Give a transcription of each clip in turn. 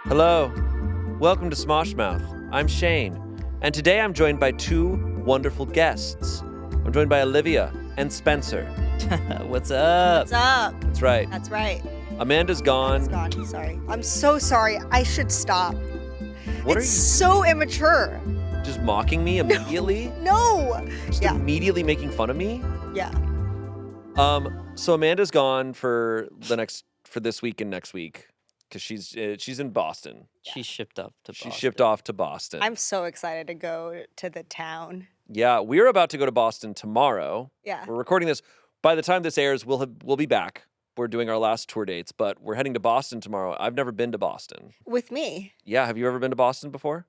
Hello, welcome to Smosh Mouth. I'm Shayne, and today I'm joined by two wonderful guests. I'm joined by Olivia and Spencer. What's up? What's up? That's right. That's right. Amanda's gone. It's gone. Sorry. I'm so sorry. I should stop. What it's are you so immature. just mocking me immediately? No. Just Yeah. immediately making fun of me? Yeah. So Amanda's gone for this week and next week because she's in Boston. She's shipped up to Boston. She shipped off to Boston. I'm so excited to go to the town. Yeah, we're about to go to Boston tomorrow. Yeah. We're recording this. By the time this airs, we'll be back. We're doing our last tour dates, but we're heading to Boston tomorrow. I've never been to Boston. With me. Yeah, have you ever been to Boston before?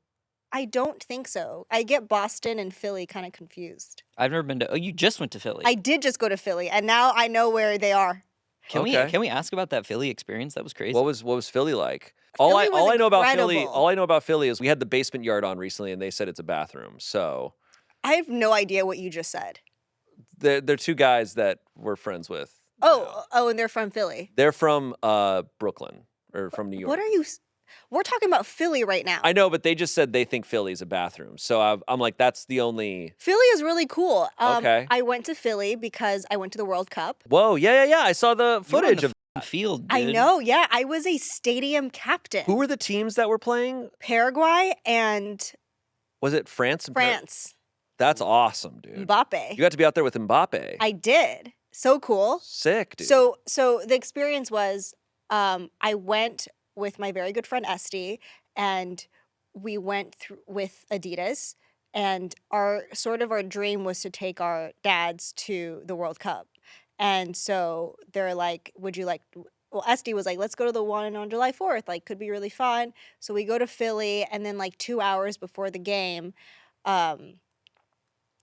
I don't think so. I get Boston and Philly kind of confused. I've never been to. Oh, you just went to Philly. I did just go to Philly, and now I know where they are. Can Okay. we ask about that Philly experience? That was crazy. What was Philly like? Philly was all I know about Philly is we had the basement yard on recently, and they said it's a bathroom. So I have no idea what you just said. they're two guys that we're friends with. Oh, and they're from Philly. They're from Brooklyn or from New York. What are you? We're talking about Philly right now. I know, but they just said they think Philly's a bathroom. So I'm like, that's the only. Philly is really cool. Okay. I went to Philly because I went to the World Cup. Whoa, yeah. I saw the You were on footage the of. f***ing field. Dude. I know, yeah. I was a stadium captain. Who were the teams that were playing? Paraguay and Was it France? And France. That's awesome, dude. Mbappe. You got to be out there with Mbappe. I did. So cool. Sick, dude. So the experience was I went with my very good friend Esty, and we went through with Adidas, and our dream was to take our dads to the World Cup. And so they're like, would you like, well, Esty was like, let's go to the one on July 4th, like could be really fun. So we go to Philly, and then like 2 hours before the game,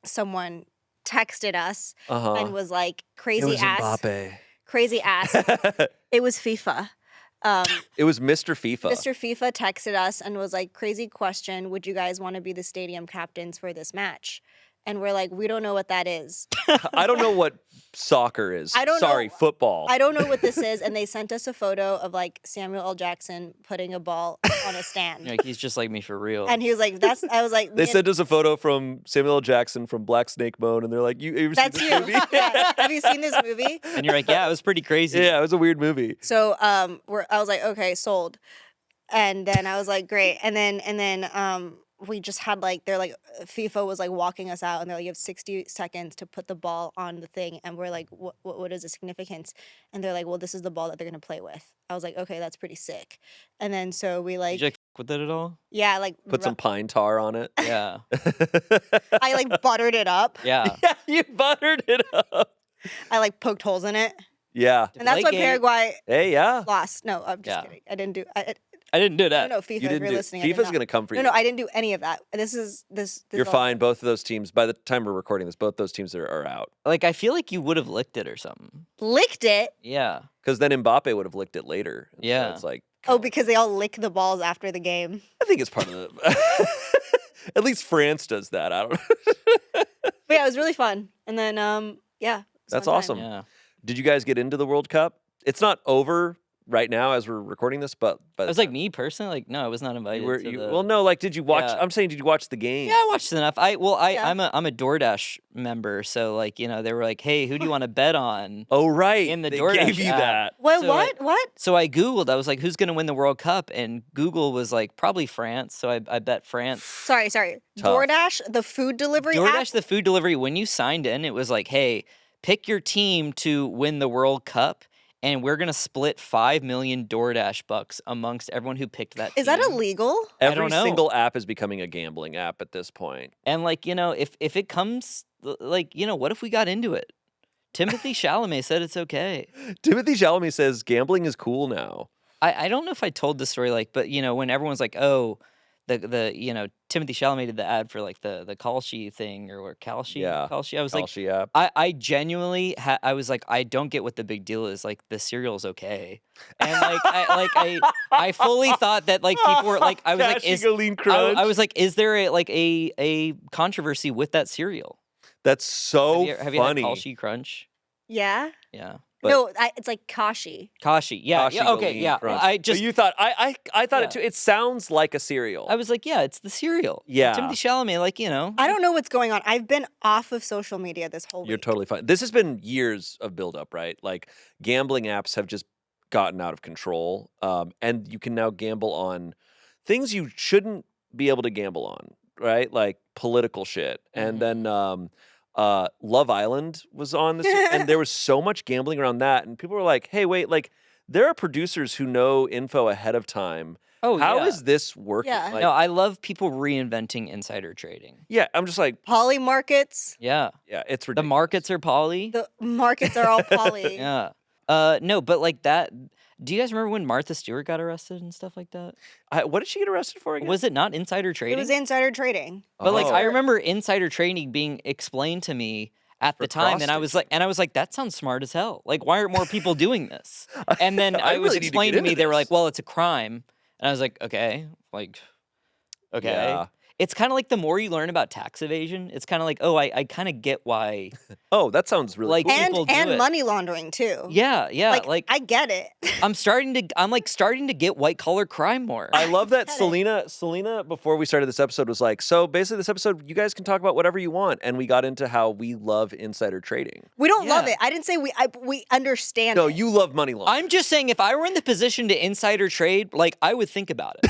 someone texted us and was like, crazy ass. Mbappe. Crazy ass. It was FIFA. It was Mr. FIFA. Mr. FIFA texted us and was like, crazy question. Would you guys want to be the stadium captains for this match? And we're like, we don't know what that is. I don't know what soccer is. I don't Sorry, know. football. I don't know what this is. And they sent us a photo of like Samuel L. Jackson putting a ball on a stand. Like, he's just like me for real. And he was like, I was like, They sent us a photo from Samuel L. Jackson from Black Snake Moan, and they're like, you ever that's seen you. this movie? Yeah. Have you seen this movie? And you're like, yeah, it was pretty crazy. Yeah, it was a weird movie. So I was like, okay, sold. And then I was like, great. And then we just had like, they're like, FIFA was like walking us out, and they're like, you have 60 seconds to put the ball on the thing. And we're like, what is the significance? And they're like, well, this is the ball that they're going to play with. I was like, okay, that's pretty sick. And then so we like, Did you like f- with it at all? yeah, like Put some pine tar on it. Yeah. I like buttered it up. Yeah. Yeah, you buttered it up. I like poked holes in it. Yeah. And that's why Deflategate. Paraguay Hey, yeah. lost. No, I'm just Yeah. kidding. I didn't do, I didn't do I that. don't know, FIFA, You if didn't you're do. listening. I did FIFA's not. going to come for you. No, I didn't do any of that. This You're all- fine. Both of those teams, by the time we're recording this, both those teams are out. Like, I feel like you would have licked it or something. Licked it. Yeah. Because then Mbappe would have licked it later. And so Yeah. it's like, Oh, because they all lick the balls after the game. I think it's part of the. At least France does that. I don't know. But yeah, it was really fun. And then, yeah. it was a That's fun time. awesome. Yeah. Did you guys get into the World Cup? It's not over right now as we're recording this, but I was like, me personally, like, no, I was not invited. well, no, like, did you watch? Yeah. I'm saying, did you watch the game? Yeah, I watched enough. Yeah. I'm a DoorDash member, so like, you know, they were like, hey, who do you want to bet on? Oh, right. In the they DoorDash gave you app. that. What? So What? So I Googled, I was like, who's going to win the World Cup? And Google was like, probably France. So I bet France. Sorry. Tough. DoorDash, the food delivery app. DoorDash, the food delivery, when you signed in, it was like, hey, pick your team to win the World Cup. And we're going to split 5 million DoorDash bucks amongst everyone who picked that team. Is that illegal? Every don't know. single app is becoming a gambling app at this point. And like, you know, if it comes, like, you know, what if we got into it? Timothy Chalamet said it's okay. Timothy Chalamet says gambling is cool now. I don't know if I told this story, like, but, you know, when everyone's like, oh, the you know, Timothy Chalamet did the ad for like the Kalshi thing or Kalshi. Yeah. Kalshi. I was like, Kalshi app. I genuinely I was like, I don't get what the big deal is. Like, the cereal's okay, and like I fully thought that like people were like, I was like, Cassie Crunch. I was like, is there a controversy with that cereal? That's so Have you had funny. Kalshi Crunch? Yeah. Yeah. But No, it's like Kashi. Kashi. Yeah. Kashi Yeah. Okay. Galeen Yeah. Crunch. I So just. you thought I thought Yeah. it too. It sounds like a cereal. I was like, yeah, it's the cereal. Yeah. Timothy Chalamet, like, you know. I don't know what's going on. I've been off of social media this whole You're week. totally fine. This has been years of buildup, right? Like gambling apps have just gotten out of control, and you can now gamble on things you shouldn't be able to gamble on, right? Like political shit. And then Love Island was on this, and there was so much gambling around that, and people were like, "Hey, wait! Like there are producers who know info ahead of time. Oh, How yeah. is this working?" Yeah. Like, No, I love people reinventing insider trading. yeah, I'm just like, Poly markets. Yeah. yeah, it's The ridiculous. markets are poly. The markets are all poly. Yeah. No, but like that. Do you guys remember when Martha Stewart got arrested and stuff like that? What did she get arrested for again? Was it not insider It trading? was insider trading. But like Oh. I remember insider trading being explained to me at the For time, and I was like, that sounds smart as hell. Like, why aren't more people doing this? And then I I was really need to explained get to me, into they were like, this. well, it's a crime, and I was like, okay. Yeah. It's kind of like the more you learn about tax evasion, it's kind of like, oh, I kind of get why. Oh, that sounds really Like, cool. people do And it. money laundering too. Yeah, like I get it. I'm starting to get white collar crime more. I love that Get it. Selina, before we started this episode, was like, so basically this episode, you guys can talk about whatever you want. And we got into how we love insider trading. We don't love Yeah. it. I didn't say we understand No, it. you love money laundering. I'm just saying, if I were in the position to insider trade, like, I would think about it.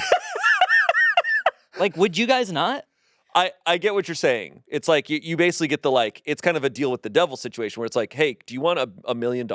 Like, would you guys not? I get what you're saying. It's like you basically get the like, it's kind of a deal with the devil situation where it's like, hey, do you want $1 million?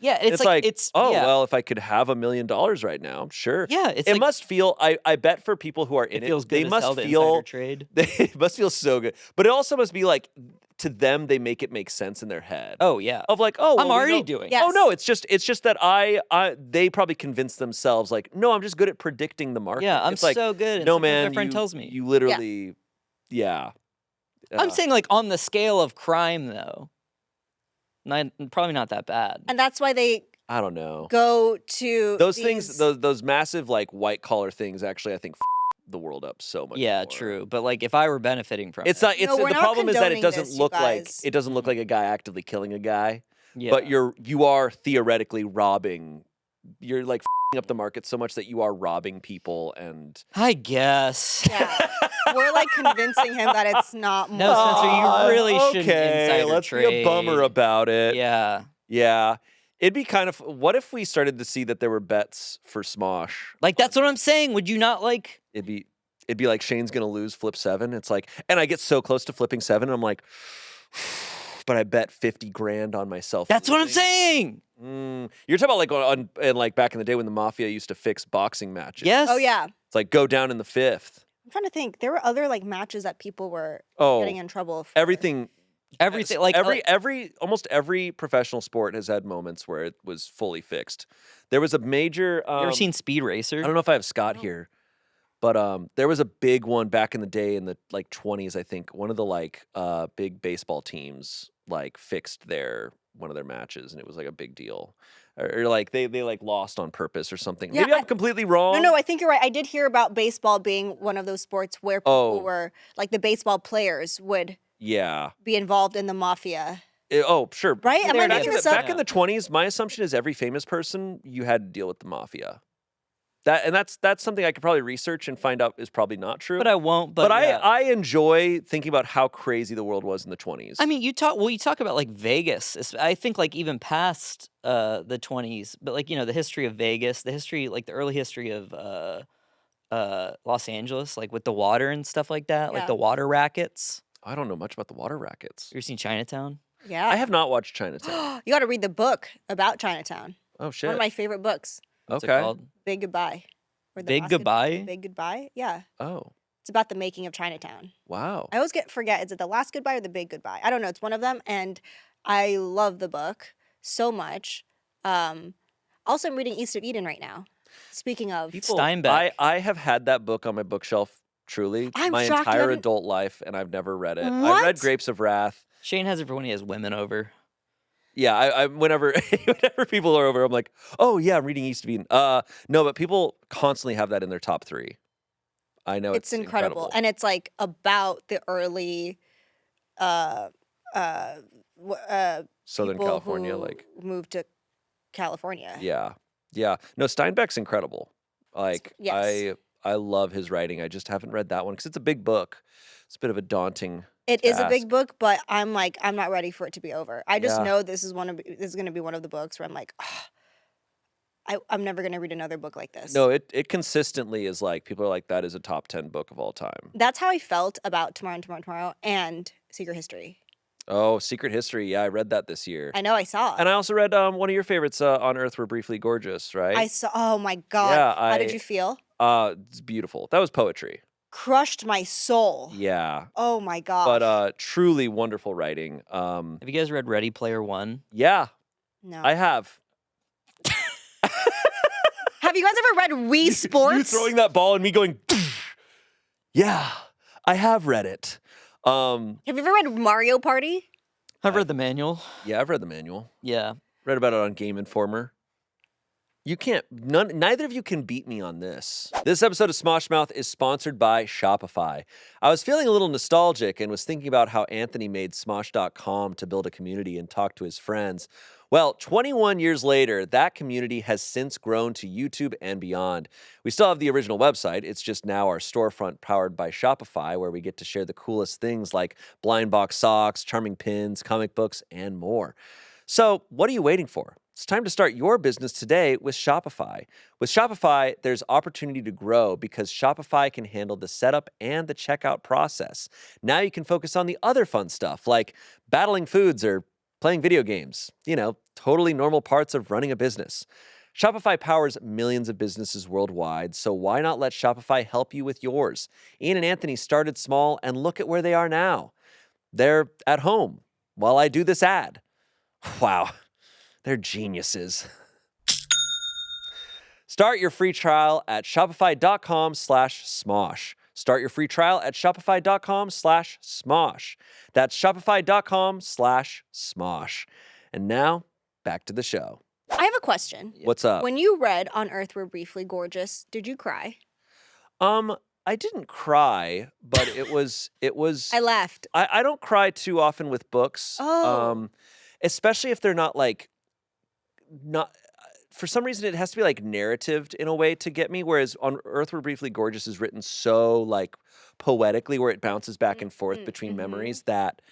Yeah, And it's like, oh, yeah. well, if I could have $1 million right now, sure. Yeah, it's it like, must feel, I bet for people who are in it feels good they as must hell to feel, insider trade. they must feel so good. But it also must be like, to them, they make it make sense in their head. Oh yeah, Of like, oh, well, I'm we already know- doing. Yeah. Oh no, it's just that they probably convinced themselves like, no, I'm just good at predicting the market. Yeah, I'm It's like, so good. And no sometimes man, my friend you, tells me. you literally, yeah. I'm saying like on the scale of crime though, probably not that bad. And that's why they I don't know. go to Those these- things, those massive like white collar things, actually, I think the world up so much. Yeah, more. true. But like if I were benefiting from It's it, not. It's No, we're the not problem is that it condoning doesn't this, you look like guys. it doesn't look like a guy actively killing a guy, yeah. but you are theoretically robbing. You're like f***ing up the market so much that you are robbing people and. I guess. Yeah. We're like convincing him that it's not No, more. Spencer, you really shouldn't okay, insider let's be a bummer trade. about it. Yeah. Yeah. It'd be kind of. What if we started to see that there were bets for Smosh? Like that's what I'm saying. Would you not like? It'd be like Shane's gonna lose flip 7. It's like, and I get so close to flipping 7, and I'm like, but I bet 50 grand on myself. That's what I'm losing. saying. You're talking about like and like back in the day when the mafia used to fix boxing matches. Yes. Oh yeah. It's like go down in the 5th. I'm trying to think. There were other like matches that people were Oh, getting in trouble for. everything. Everything. Like Almost every professional sport has had moments where it was fully fixed. There was a major. You ever seen Speed Racer? I don't know if I have Scott here, but there was a big one back in the day in the like 20s. I think one of the like big baseball teams like fixed one of their matches, and it was like a big deal, or like they like lost on purpose or something. Yeah, Maybe I'm completely wrong. No, I think you're right. I did hear about baseball being one of those sports where people were like the baseball players would Yeah. be involved in the mafia. Sure. Right? Am I Back making in the- this up? Back in the 20s, my assumption is every famous person you had to deal with the mafia. That's something I could probably research and find out is probably not true. But I won't. But yeah. I enjoy thinking about how crazy the world was in the 20s. I mean, you talk about like Vegas. I think like even past the 20s, but like the history of Vegas, the early history of Los Angeles, like with the water and stuff like that, like Yeah. the water rackets. I don't know much about the water rackets. You ever seen Chinatown? Yeah. I have not watched Chinatown. You got to read the book about Chinatown. Oh shit. One of my favorite books. What's Okay. it called? Big Goodbye. Or The Big Last Goodbye? Big Goodbye. Yeah. Oh, It's about the making of Chinatown. wow. I always forget, is it The Last Goodbye or The Big Goodbye? I don't know. It's one of them. And I love the book so much. Also, I'm reading East of Eden right now. Speaking of. Steinbeck. I have had that book on my bookshelf truly I'm my shocked you entire haven't- adult life, and I've never read it. I've What? read Grapes of Wrath. Shane has it for when he has women over. Yeah, I whenever people are over, I'm like, oh yeah, I'm reading East of Eden. No, but people constantly have that in their top 3. I know It's incredible. And it's like about the early Southern people California, who like moved to California. Yeah. Yeah. No, Steinbeck's incredible. Like, Yes. I love his writing. I just haven't read that one because it's a big book. It's a bit of a daunting It is a big task. book, but I'm not ready for it to be over. I just Yeah. know this is going to be one of the books where I'm like, I'm never going to read another book like this. No, it consistently is like, people are like, that is a top 10 book of all time. That's how I felt about Tomorrow, and Secret History. Oh, Secret History. Yeah, I read that this year. I know, I saw. And I also read one of your favorites, On Earth We're Briefly Gorgeous, right? I saw. Oh my God. Yeah, How did you feel? It's beautiful. That was poetry. Crushed my soul. Yeah. Oh my gosh. But truly wonderful writing. Have you guys read Ready Player One? Yeah, no. I have. Have you guys ever read Wii Sports? You throwing that ball and me going, yeah, I have read it. Have you ever read Mario Party? I've read the manual. Yeah, I've read the manual. Yeah. Read about it on Game Informer. You can't, neither of you can beat me on this. This episode of Smosh Mouth is sponsored by Shopify. I was feeling a little nostalgic and was thinking about how Anthony made Smosh.com to build a community and talk to his friends. Well, 21 years later, that community has since grown to YouTube and beyond. We still have the original website. It's just now our storefront powered by Shopify, where we get to share the coolest things like blind box socks, charming pins, comic books, and more. So what are you waiting for? It's time to start your business today with Shopify. With Shopify, there's opportunity to grow because Shopify can handle the setup and the checkout process. Now you can focus on the other fun stuff like battling foods or playing video games. You know, totally normal parts of running a business. Shopify powers millions of businesses worldwide, so why not let Shopify help you with yours? Ian and Anthony started small, and look at where they are now. They're at home while I do this ad. Wow. They're geniuses. Start your free trial at shopify.com/smosh. Start your free trial at shopify.com/smosh. That's shopify.com/smosh. And now, back to the show. I have a question. What's up? When you read On Earth We're Briefly Gorgeous, did you cry? I didn't cry, but it was I laughed. I don't cry too often with books. Oh. Especially if they're not for some reason it has to be like narratived in a way to get me, whereas On Earth We're Briefly Gorgeous is written so like poetically, where it bounces back and forth between memories, that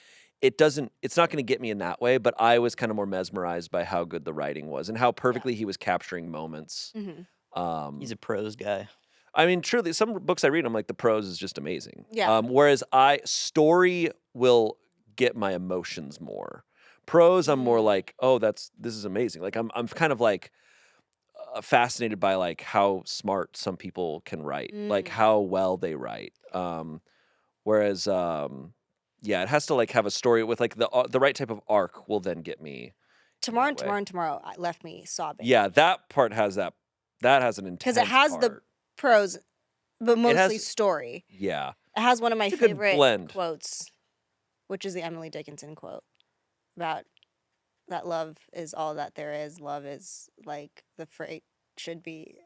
it's not going to get me in that way. But I was kind of more mesmerized by how good the writing was and how perfectly he was capturing moments. He's a prose guy. I mean, truly, some books I read, I'm like, the prose is just amazing. Yeah. Whereas story will get my emotions more. Prose, I'm more like, oh, this is amazing. Like I'm kind of like fascinated by like how smart some people can write, like how well they write. Whereas, yeah, it has to like have a story with like the right type of arc will then get me. Tomorrow left me sobbing. Yeah, that part has that has an intense Because it has part. the prose, but mostly has- story. Yeah. It has one of my It's a good favorite blend. quotes, which is the Emily Dickinson quote about that love is all that there is. Love is like the freight should be.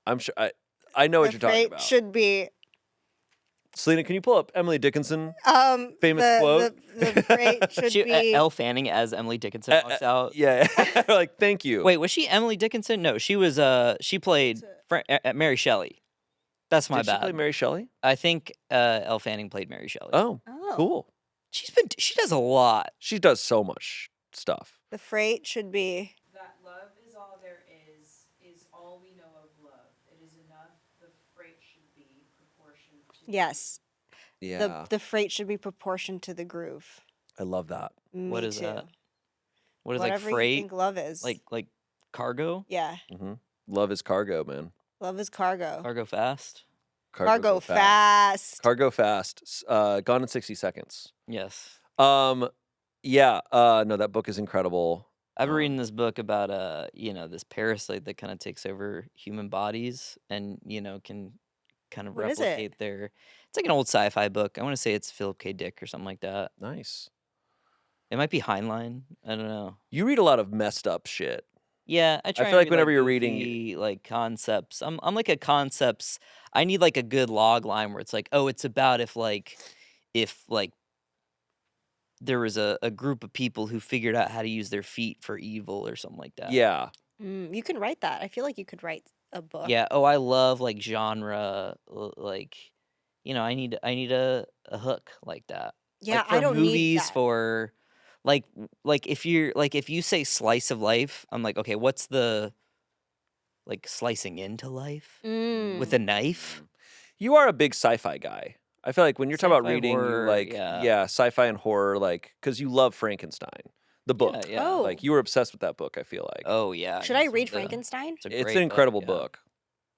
I'm sure I know what you're talking about. Should be. Selena, can you pull up Emily Dickinson? Famous quote. The freight should be. Elle Fanning as Emily Dickinson walks out. Yeah. Like, thank you. Wait, was she Emily Dickinson? No, she was. She played Mary Shelley. That's my Did bad. she play Mary Shelley? I think Elle Fanning played Mary Shelley. Oh, cool. She does a lot. She does so much stuff. The freight should be. That love is all there is all we know of love. It is enough. The freight should be proportioned to Yes. Yeah. The freight should be proportioned to the groove. I love that. What Me is too. that? What is Whatever like you freight? think love is. Like cargo? Yeah. Love is cargo, man. Love is cargo. Cargo fast? Cargo go fast. Cargo fast. Gone in 60 seconds. Yes. Yeah. No, that book is incredible. I've been reading this book about this parasite that kind of takes over human bodies and can kind of What is it? replicate their. It's like an old sci-fi book. I want to say it's Philip K. Dick or something like that. Nice. It might be Heinlein. I don't know. You read a lot of messed up shit. Yeah, I try. feel and like read, whenever you're reading- goofy, like concepts, I'm like a concepts. I need like a good log line where it's like, oh, it's about if there was a group of people who figured out how to use their feet for evil or something like that. Yeah. You can write that. I feel like you could write a book. Yeah. Oh, I love like genre. Like, I need a hook like that. Yeah, Like for I don't need movies, that. for like if you say slice of life, I'm like, okay, what's the like slicing into life with a knife? You are a big sci-fi guy. I feel like when you're talking about Sci-fi, reading, you horror, like, yeah. sci-fi and horror, like, because you love Frankenstein, the book. Yeah. Oh. Like, you were obsessed with that book, I feel like. Oh yeah. Should I it's read the- Frankenstein? It's, a It's great an incredible yeah. book.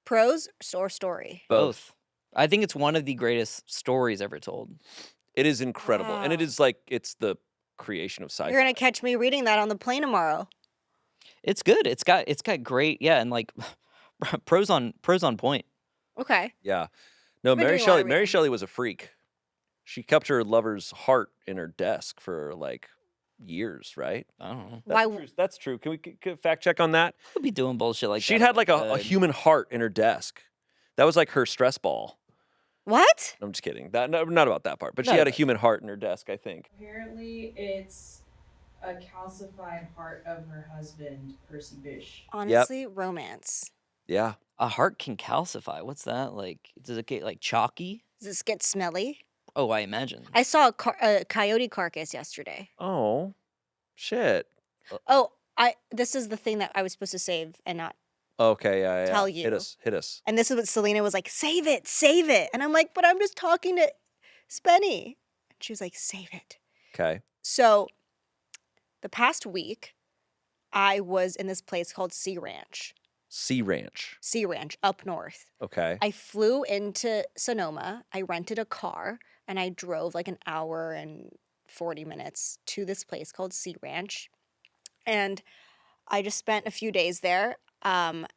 Prose or story? Both. I think it's one of the greatest stories ever told. It is incredible. And it Wow. is like, it's the creation of sci-fi. You're gonna catch me reading that on the plane tomorrow. It's good. It's got great, and like pros on point. Okay. Yeah. No, I've been Mary doing a lot Shelley. of Mary reading. Shelley was a freak. She kept her lover's heart in her desk for like years, right? I don't know. Why? That's true. Can we fact check on that? Could be doing bullshit like She'd that. had like a human heart in her desk. That was like her stress ball. What? I'm just kidding. No, not about that part. But she No, had a no. human heart in her desk, I think. Apparently, it's a calcified heart of her husband, Percy Bysshe. Honestly, romance. Yeah. A heart can calcify. What's that? Like, does it get like chalky? Does this get smelly? Oh, I imagine. I saw a coyote carcass yesterday. Oh, shit. Oh, this is the thing that I was supposed to save and not. Okay, yeah. Tell Hit you. us. And this is what Selina was like, save it. And I'm like, but I'm just talking to Spenny. And she was like, save it. Okay. So the past week, I was in this place called Sea Ranch up north. Okay. I flew into Sonoma. I rented a car and I drove like an hour and 40 minutes to this place called Sea Ranch. And I just spent a few days there, not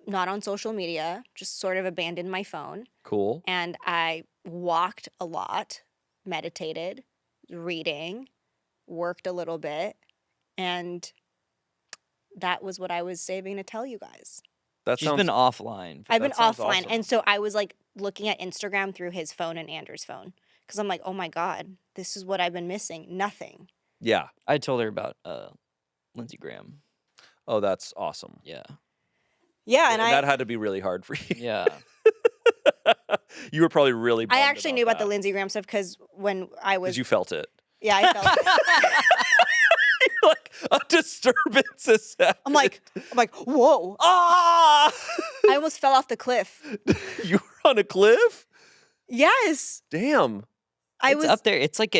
on social media, just sort of abandoned my phone. Cool. And I walked a lot, meditated, reading, worked a little bit, and that was what I was saving to tell you guys. That She's sounds been offline. I've been That sounds offline. awesome. And so I was like looking at Instagram through his phone and Andrew's phone because I'm like, oh my God, this is what I've been missing. Nothing. Yeah. I told her about Lindsey Graham. Oh, that's awesome. Yeah. Yeah. And that had to be really hard for you. Yeah. You were probably really I bummed actually knew about the that, Lindsey Graham stuff because when I was. 'cause you felt it. Yeah, I felt it. Like a disturbance is happening. I'm like, whoa. ah! I almost fell off the cliff. You were on a cliff? Yes. Damn. It's up there. It's like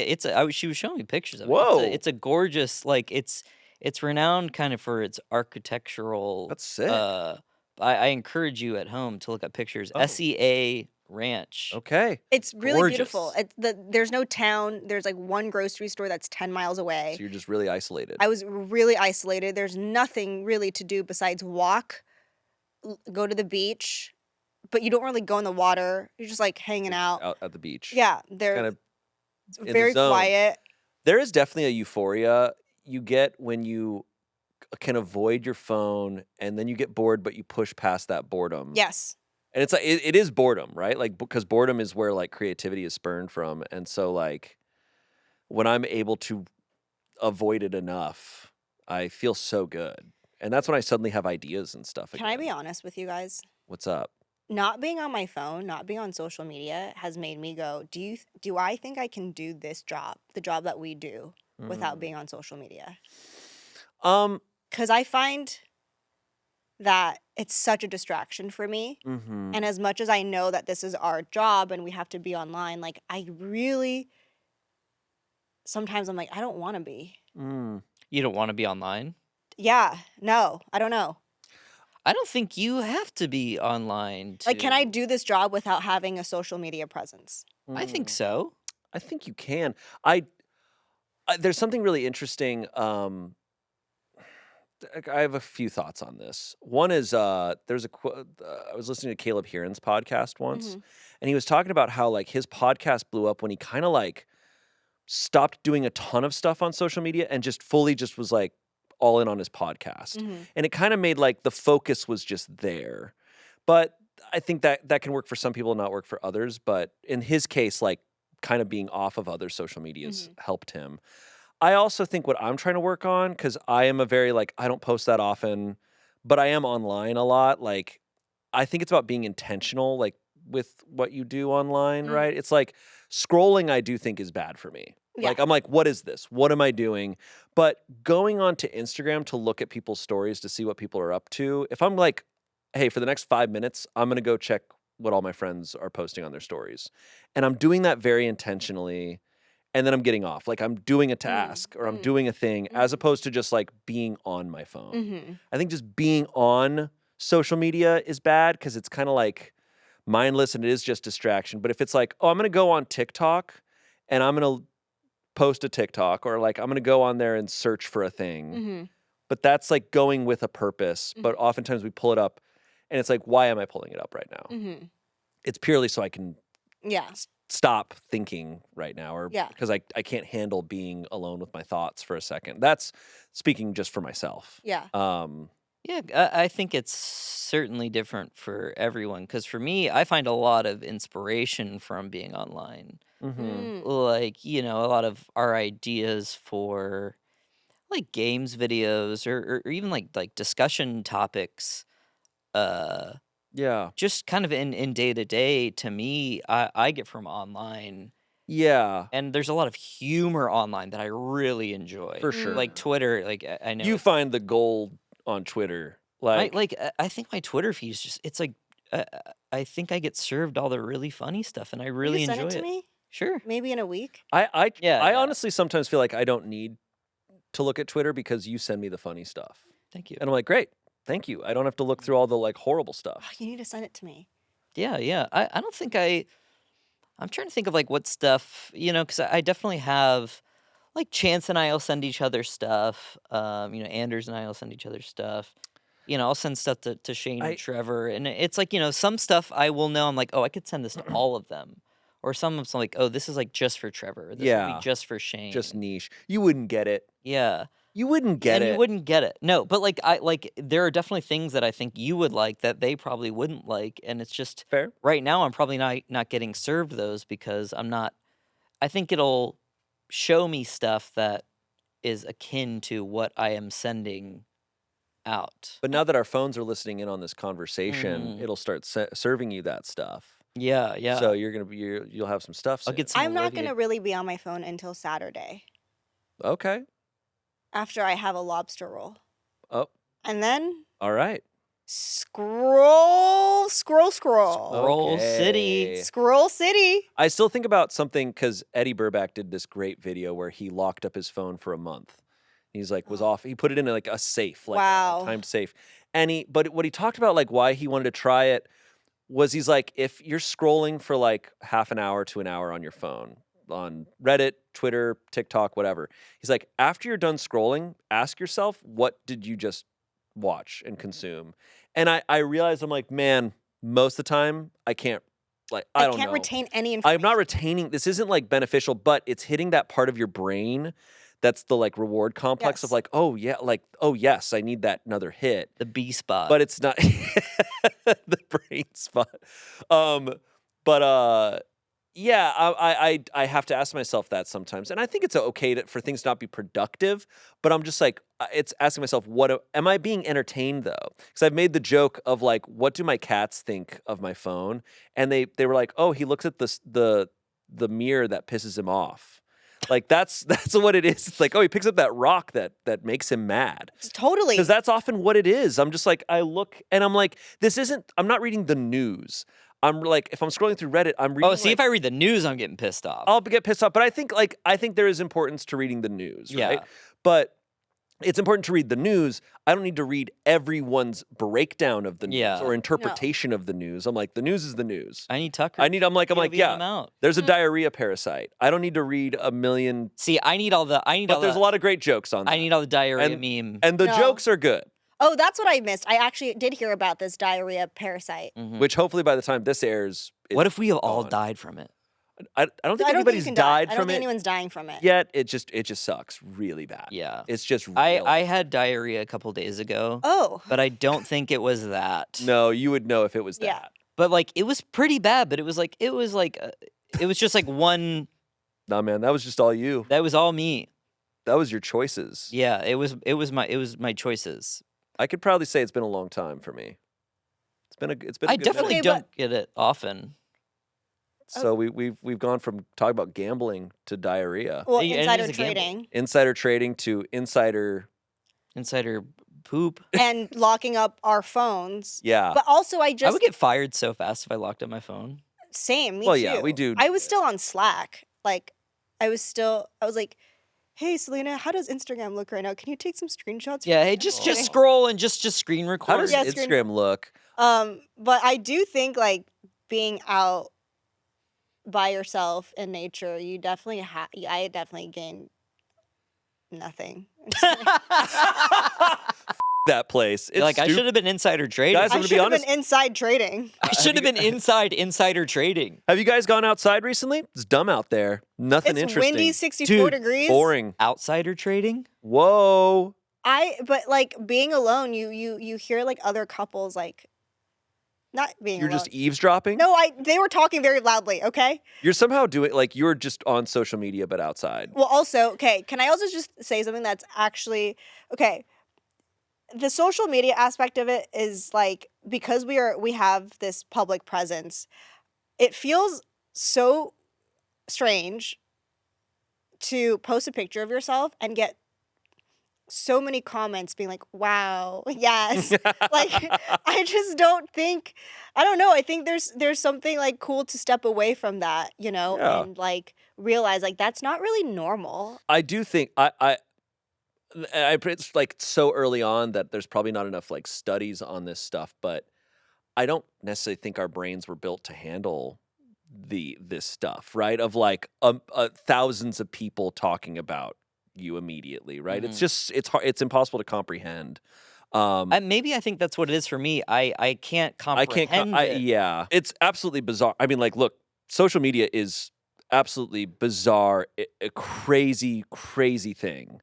she was showing me pictures of it. Whoa. It's a gorgeous, like it's renowned kind of for its architectural. That's sick. I encourage you at home to look at pictures. Oh. SEA Ranch. Okay. It's really beautiful. Gorgeous. There's no town. There's like one grocery store that's 10 miles away. So you're just really isolated. I was really isolated. There's nothing really to do besides walk, go to the beach, but you don't really go in the water. You're just like hanging out. Out at the beach. Yeah, they're Kind of in the very zone. quiet. There is definitely a euphoria you get when you can avoid your phone and then you get bored, but you push past that boredom. Yes. And it's like, it is boredom, right? Like, because boredom is where like creativity is spurned from. And so like when I'm able to avoid it enough, I feel so good. And that's when I suddenly have ideas and stuff Can I be again. honest with you guys? What's up? Not being on my phone, not being on social media has made me go, do I think I can do this job, the job that we do, without being on social media? Because I find that it's such a distraction for me. Mm-hmm. And as much as I know that this is our job and we have to be online, like I really, sometimes I'm like, I don't want to be. You don't want to be online? Yeah, no, I don't know. I don't think you have to be online. Like, can I do this job without having a social media presence? I think so. I think you can. There's something really interesting. I have a few thoughts on this. One is there's I was listening to Caleb Heron's podcast once, and he was talking about how like his podcast blew up when he kind of like stopped doing a ton of stuff on social media and just fully just was like all in on his podcast. And it kind of made like the focus was just there. But I think that can work for some people and not work for others. But in his case, like kind of being off of other social medias helped him. I also think what I'm trying to work on, because I am a very like, I don't post that often, but I am online a lot. Like, I think it's about being intentional, like with what you do online, right? It's like scrolling, I do think is bad for me. Yeah. Like, I'm like, what is this? What am I doing? But going on to Instagram to look at people's stories to see what people are up to, if I'm like, hey, for the next 5 minutes, I'm going to go check what all my friends are posting on their stories. And I'm doing that very intentionally. And then I'm getting off. Like, I'm doing a task or I'm doing a thing as opposed to just like being on my phone. I think just being on social media is bad because it's kind of like mindless and it is just distraction. But if it's like, oh, I'm going to go on TikTok and I'm going to post a TikTok, or like I'm going to go on there and search for a thing. But that's like going with a purpose. But oftentimes we pull it up and it's like, why am I pulling it up right now? It's purely so I can stop thinking right now, or because I can't handle being alone with my thoughts for a second. That's speaking just for myself. Yeah. I think it's certainly different for everyone. Because for me, I find a lot of inspiration from being online. Like, a lot of our ideas for like games videos or even like discussion topics, just kind of in day to day, to me, I get from online. Yeah. And there's a lot of humor online that I really enjoy. For sure. Like Twitter, like I know You find the gold on Twitter. Like, I think my Twitter feed is just, it's like, I think I get served all the really funny stuff and I really you enjoy send it to me? Sure. Maybe in a week. I Yeah. honestly sometimes feel like I don't need to look at Twitter because you send me the funny stuff. Thank you. And I'm like, great. Thank you. I don't have to look through all the like horrible Oh, stuff. you need to send it to me. Yeah. I don't think I'm trying to think of like what stuff, because I definitely have like Chance and I'll send each other stuff. Anders and I'll send each other stuff. I'll send stuff to Shayne and Trevor. And it's like, some stuff I will know. I'm like, oh, I could send this to all of them. Or some of them like, oh, this is like just for Trevor. This would be just for Shayne. Just niche. You wouldn't get it. Yeah. You wouldn't get it. You wouldn't get it. No, but like there are definitely things that I think you would like that they probably wouldn't like, and it's just Fair. right now I'm probably not getting served those because I'm not. I think it'll show me stuff that is akin to what I am sending out. But now that our phones are listening in on this conversation, it'll start serving you that stuff. Yeah. So you'll have some stuff. I'll get some. I'm not going to really be on my phone until Saturday Okay. after I have a lobster roll. Oh. And then All right. scroll. Scroll City. Scroll City. I still think about something because Eddie Burback did this great video where he locked up his phone for a month. He's like, was off. He put it in like a safe, like Wow. a timed safe. But what he talked about, like why he wanted to try it, was he's like, if you're scrolling for like half an hour to an hour on your phone, on Reddit, Twitter, TikTok, whatever, he's like, after you're done scrolling, ask yourself, what did you just watch and consume? And I realized, I'm like, man, most of the time I can't, like, I don't know. retain any information. I'm not retaining, this isn't like beneficial, but it's hitting that part of your brain that's the like reward complex of like, oh yeah, like, oh yes, I need that another hit. The B spot. But it's not the brain spot. Yeah, I have to ask myself that sometimes. And I think it's okay for things to not be productive, but I'm just like, it's asking myself, am I being entertained though? Because I've made the joke of like, what do my cats think of my phone? And they were like, oh, he looks at the mirror that pisses him off. Like that's what it is. It's like, oh, he picks up that rock that makes him mad. Totally. Because that's often what it is. I'm just like, I look and I'm like, I'm not reading the news. I'm like, if I'm scrolling through Reddit, I'm reading. Oh, see, if I read the news, I'm getting pissed off. I'll get pissed off. But I think there is importance to reading the news, right? Yeah. But it's important to read the news. I don't need to read everyone's breakdown of the news or interpretation of the news. I'm like, the news is the news. I need Tucker. I'm like, them out. There's a diarrhea parasite. I don't need to read a million. See, But there's a lot of great jokes on that. I need all the diarrhea meme. And the jokes are good. Oh, that's what I missed. I actually did hear about this diarrhea parasite. Which hopefully by the time this airs, what if we have all died from it? I don't think anybody's died from it. I don't think anyone's dying from it. Yet it just sucks really bad. Yeah. It's just real. I had diarrhea a couple days ago. Oh. But I don't think it was that. No, you would know if it was that. Yeah. But like it was pretty bad, but it was just like one Nah, man, that was just all you. That was all me. That was your choices. Yeah, it was my choices. I could probably say it's been a long time for me. It's been a I good definitely minute. Okay, don't get it often. So we've gone from talking about gambling to diarrhea, Well, And it insider is a gamble. trading insider trading to insider. Insider poop. and locking up our phones. Yeah. But also, I I would get fired so fast if I locked up my phone. same. Me Well, too. yeah, we do. I was still on Slack. Like, I was like, hey, Selina, how does Instagram look right now? Can you take some screenshots? for Yeah, me?" hey, I'm just kidding. scroll and just screen How record. does Yeah, screen- Instagram look? But I do think like being out by yourself in nature, you definitely I definitely gained nothing. I'm just kidding. That place. It's You're like, I stupid. should have been insider trading. Guys, I'm I gonna be should have honest. been inside trading. I should have been inside insider trading. Have you guys gone outside recently? It's dumb out there. Nothing It's interesting. windy, 64 Dude, degrees. Boring. Outsider trading? Whoa. But like being alone, you hear like other couples like not being You're alone. just eavesdropping? No, they were talking very loudly, okay? You're somehow doing like you're just on social media but outside. Well, also, okay, can I also just say something that's actually okay? The social media aspect of it is like because we have this public presence, it feels so strange to post a picture of yourself and get so many comments being like, "Wow, yes." Like I just don't think I don't know, I think there's something like cool to step away from that, Yeah. and like realize like that's not really normal. I do think it's like so early on that there's probably not enough like studies on this stuff, but I don't necessarily think our brains were built to handle this stuff, right? Of like thousands of people talking about you immediately, right? It's just it's hard, it's impossible to comprehend. Maybe I think that's what it is for me. I can't comprehend it. Yeah, it's absolutely bizarre. I mean, like, look, social media is absolutely bizarre, a crazy, crazy thing.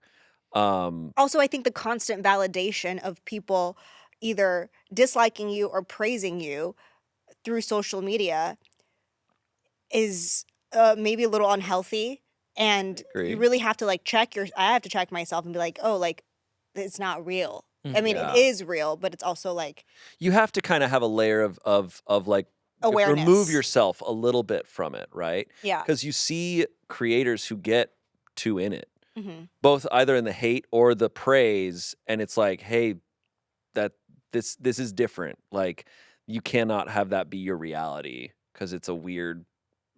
Also, I think the constant validation of people either disliking you or praising you through social media is maybe a little unhealthy, and Agree. you really have to like I have to check myself and be like, oh, like it's not real. I mean, Yeah. it is real, but it's also like You have to kind of have a layer of like awareness. remove yourself a little bit from it, right? Yeah. Because you see creators who get too in it, Mhm. both either in the hate or the praise, and it's like, hey, that this is different. Like, you cannot have that be your reality because it's a weird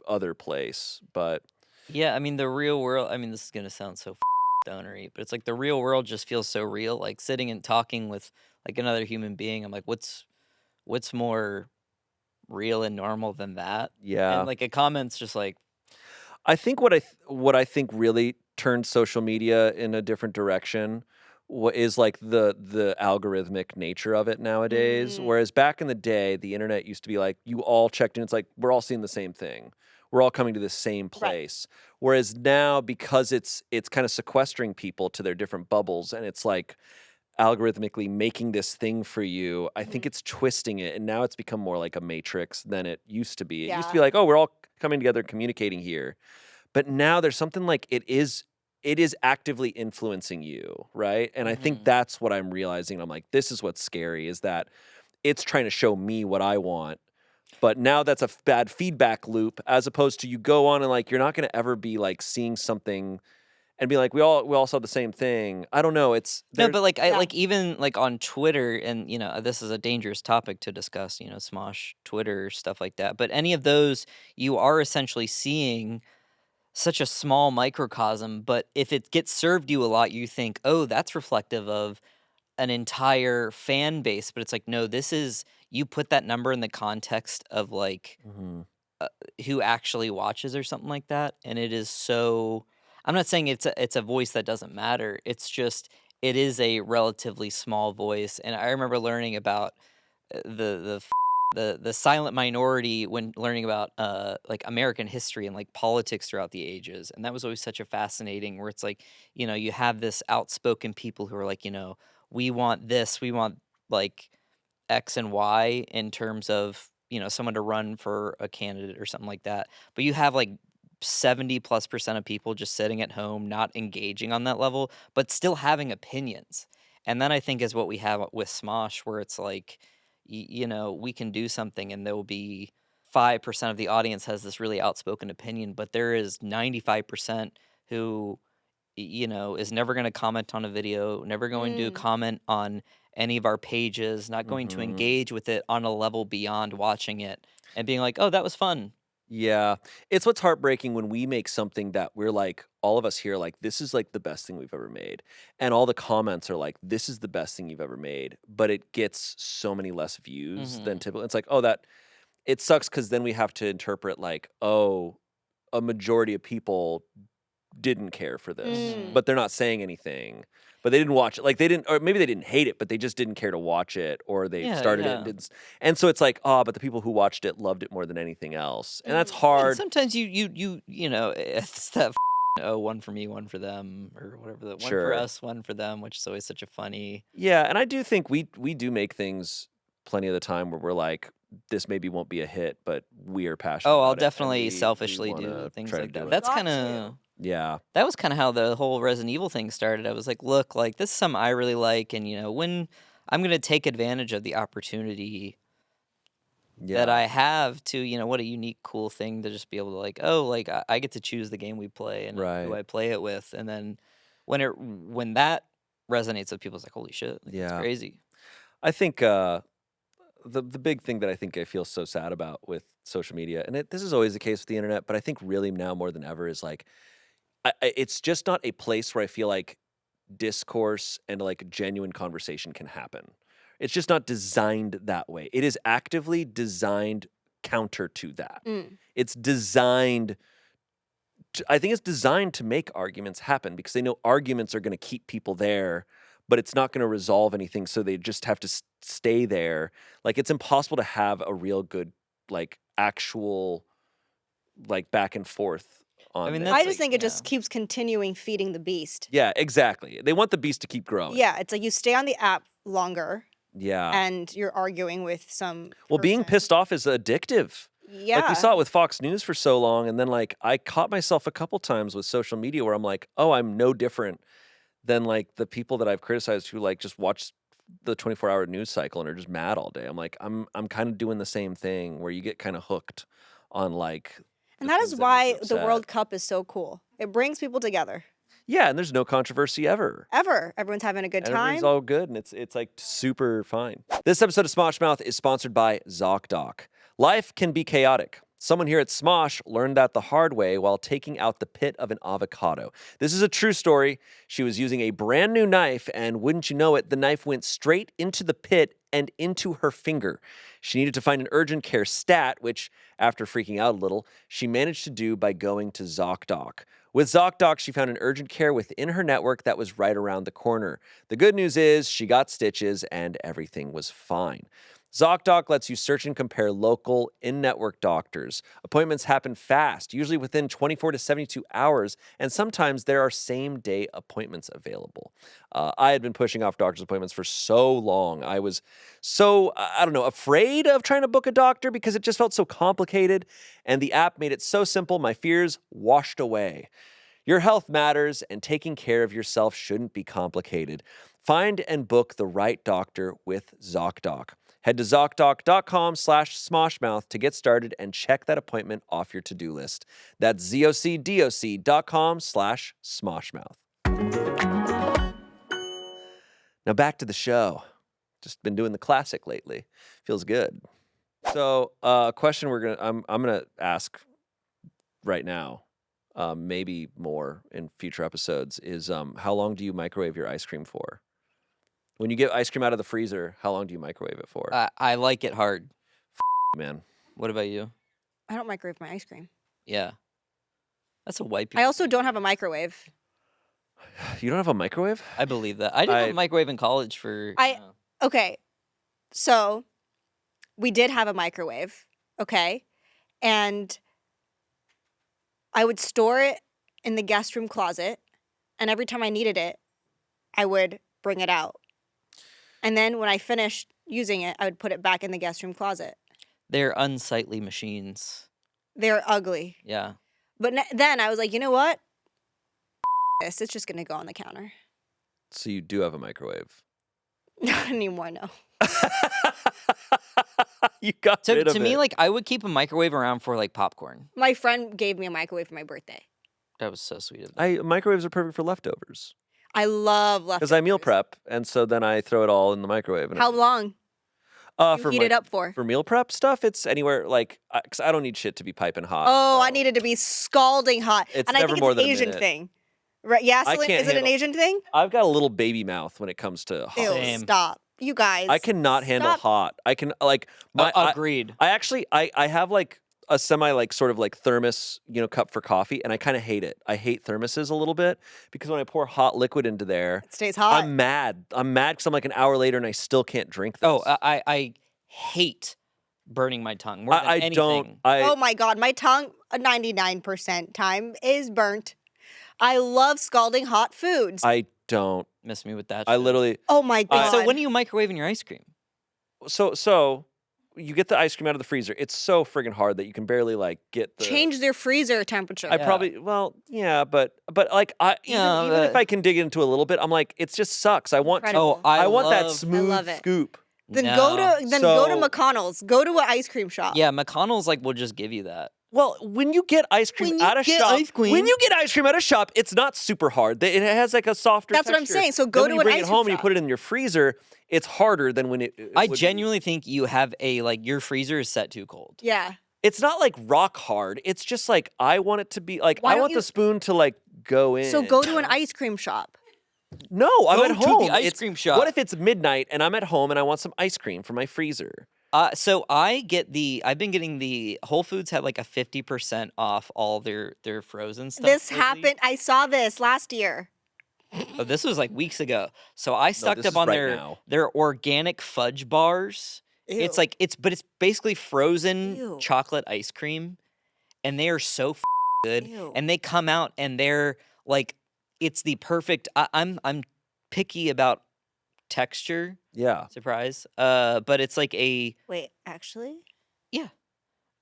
other place. But Yeah, I mean the real world. I mean this is gonna sound so stonery, but it's like the real world just feels so real. Like sitting and talking with like another human being. I'm like, what's more real and normal than that? yeah, And like a comment's just like, I think what I think really turned social media in a different direction is like the algorithmic nature of it nowadays. Mm. Whereas back in the day, the internet used to be like you all checked in. It's like we're all seeing the same thing. We're all coming to the same place. Whereas now, because it's kind of sequestering people to their different bubbles, and it's like algorithmically making this thing for you, I think it's twisting it, and now it's become more like a matrix than it used to be. It used to be Yeah. like, oh, we're all coming together, communicating here, but now there's something like it is actively influencing you, right? And I think that's what I'm realizing. I'm like, this is what's scary, is that it's trying to show me what I want. But now that's a bad feedback loop, as opposed to you go on and like you're not going to ever be like seeing something and be like we all saw the same thing. I don't know. It's no, but like I Yeah. like even like on Twitter, and this is a dangerous topic to discuss. Smosh, Twitter, stuff like that. But any of those, you are essentially seeing such a small microcosm. But if it gets served you a lot, you think, oh, that's reflective of an entire fan base. But it's like, no, this is, you put that number in the context of like who actually watches or something like that, and it is so. I'm not saying it's a voice that doesn't matter. It's just it is a relatively small voice, and I remember learning about the silent minority when learning about like American history and like politics throughout the ages, and that was always such a fascinating. Where it's like you have this outspoken people who are like we want this, we want like X and Y in terms of someone to run for a candidate or something like that, but you have like 70+% of people just sitting at home, not engaging on that level, but still having opinions. And that I think is what we have with Smosh, where it's like, we can do something and there will be 5% of the audience has this really outspoken opinion, but there is 95% who, is never going to comment on a video, never going to comment on any of our pages, not going to engage with it on a level beyond watching it and being like, oh, that was fun. Yeah. It's what's heartbreaking when we make something that we're like, all of us here, like, this is like the best thing we've ever made. And all the comments are like, this is the best thing you've ever made. But it gets so many less views than typical. It's like, it sucks because then we have to interpret like, oh, a majority of people didn't care for this, but they're not saying anything. But they didn't watch it. Like, they didn't, or maybe they didn't hate it, but they just didn't care to watch it, or they started it and didn't. And so it's like, but the people who watched it loved it more than anything else. And that's hard. And sometimes it's that one for me, one for them, or whatever. One for us, one for them, which is always such a funny. Yeah, and I do think we do make things plenty of the time where we're like, this maybe won't be a hit, but we are passionate. Oh, I'll about it, and definitely we selfishly wanna do things try to like do that. it. That's Got kind to. of. Yeah. That was kind of how the whole Resident Evil thing started. I was like, look, like, this is something I really like, and when I'm going to take advantage of the opportunity that I have to, what a unique, cool thing to just be able to like, oh, like, I get to choose the game we play and who I play it with. And then when that resonates with people, it's like, holy shit, like, that's crazy. I think the big thing that I feel so sad about with social media, and this is always the case with the internet, but I think really now more than ever is like, it's just not a place where I feel like discourse and like genuine conversation can happen. It's just not designed that way. It is actively designed counter to that. It's designed I think it's designed to make arguments happen because they know arguments are going to keep people there, but it's not going to resolve anything, so they just have to stay there. Like, it's impossible to have a real good, like, actual, like, back and forth on this. I just think it just keeps continuing feeding the beast. Yeah, exactly. They want the beast to keep growing. Yeah, it's like you stay on the app longer. Yeah. And you're arguing with some Well, being pissed off is addictive. Yeah. Like, we saw it with Fox News for so long, and then, like, I caught myself a couple times with social media where I'm like, oh, I'm no different than, like, the people that I've criticized who, like, just watch the 24-hour news cycle and are just mad all day. I'm like, I'm kind of doing the same thing where you get kind of hooked on, like... And that is why the World Cup is so cool. It brings people together. Yeah, and there's no controversy ever. Ever. Everyone's having a good time. Everything's all good, and it's like super fine. This episode of Smosh Mouth is sponsored by ZocDoc. Life can be chaotic. Someone here at Smosh learned that the hard way while taking out the pit of an avocado. This is a true story. She was using a brand new knife, and wouldn't you know it, the knife went straight into the pit and into her finger. She needed to find an urgent care stat, which, after freaking out a little, she managed to do by going to ZocDoc. With ZocDoc, she found an urgent care within her network that was right around the corner. The good news is she got stitches and everything was fine. ZocDoc lets you search and compare local in-network doctors. Appointments happen fast, usually within 24 to 72 hours, and sometimes there are same-day appointments available. I had been pushing off doctor's appointments for so long. I was so, afraid of trying to book a doctor because it just felt so complicated, and the app made it so simple, my fears washed away. Your health matters, and taking care of yourself shouldn't be complicated. Find and book the right doctor with ZocDoc. Head to ZocDoc.com/SmoshMouth to get started and check that appointment off your to-do list. That's ZocDoc.com/SmoshMouth. Now back to the show. Just been doing the classic lately. Feels good. So, a question I'm gonna ask right now, maybe more in future episodes, is how long do you microwave your ice cream for? When you get ice cream out of the freezer, how long do you microwave it for? I like it hard. Man. What about you? I don't microwave my ice cream. Yeah. That's a white people. I also don't have a microwave. You don't have a microwave? I believe that. I didn't have a microwave in college for... Okay, so we did have a microwave, okay? And I would store it in the guest room closet, and every time I needed it, I would bring it out. And then when I finished using it, I would put it back in the guest room closet. They're unsightly machines. They're ugly. Yeah. But then I was like, you know what? This, it's just gonna go on the counter. So you do have a microwave. Not anymore, no. You got rid of To me, it. like I would keep a microwave around for like popcorn. My friend gave me a microwave for my birthday. That was so sweet of them. Microwaves are perfect for leftovers I love leftovers. because I meal prep, and so then I throw it all in the microwave. And How long? You for heat it up for? For meal prep stuff, it's anywhere like because I don't need shit to be piping hot. Oh, I so need it to be scalding hot. It's and I never think more it's an than a Asian minute. thing. Right? Yeah, I Selena, can't is it an handle- Asian thing? I've got a little baby mouth when it comes to hot. Ew, Same. stop. You guys. I cannot handle stop. hot. I can like I Agreed. actually I have like a semi like sort of like thermos, cup for coffee, and I kind of hate it. I hate thermoses a little bit because when I pour hot liquid into there, It stays hot. I'm mad. I'm mad because I'm like an hour later and I still can't drink this. Oh, I hate burning my tongue more than I anything. don't. Oh my God, my tongue 99% time is burnt. I love scalding hot foods. I don't. Miss me with that. I shit. literally. Oh my God. So when are you microwaving your ice cream? So you get the ice cream out of the freezer. It's so friggin' hard that you can barely like get the change their freezer temperature. I probably but like Yeah, even if but- I can dig into a little bit, I'm like it just sucks. I want to, Incredible. Oh, I want that love- smooth love it. scoop. Then No. go to go to So- McConnell's. Go to an ice cream shop. Yeah, McConnell's like will just give you that. Well, when you get ice cream When you out of get shop, ice cream- when you get ice cream out of shop, it's not super hard. It has like a softer. That's what I'm texture. saying. So Then go when to you an bring ice it cream home and you shop. put it in your freezer. It's harder than when it. I would be. genuinely think you have a like your freezer is set too cold. Yeah. It's not like rock hard. It's just like I want it to be like Why I don't want you- the spoon to like go in. So go to an ice cream shop. No, I'm Go at to home. the ice It's- cream shop. What if it's midnight and I'm at home and I want some ice cream from my freezer? So I've been getting the Whole Foods had like a 50% off all their frozen stuff. This lately. happened. I saw this last year. Oh, this was like weeks ago. So I stocked this up is on right now. their organic fudge bars. It's Ew. like it's basically frozen Ew. chocolate ice cream, and they are so good. Ew. And they come out and they're like, it's the perfect. I'm picky about texture. Yeah. Surprise. But it's like a Wait, actually?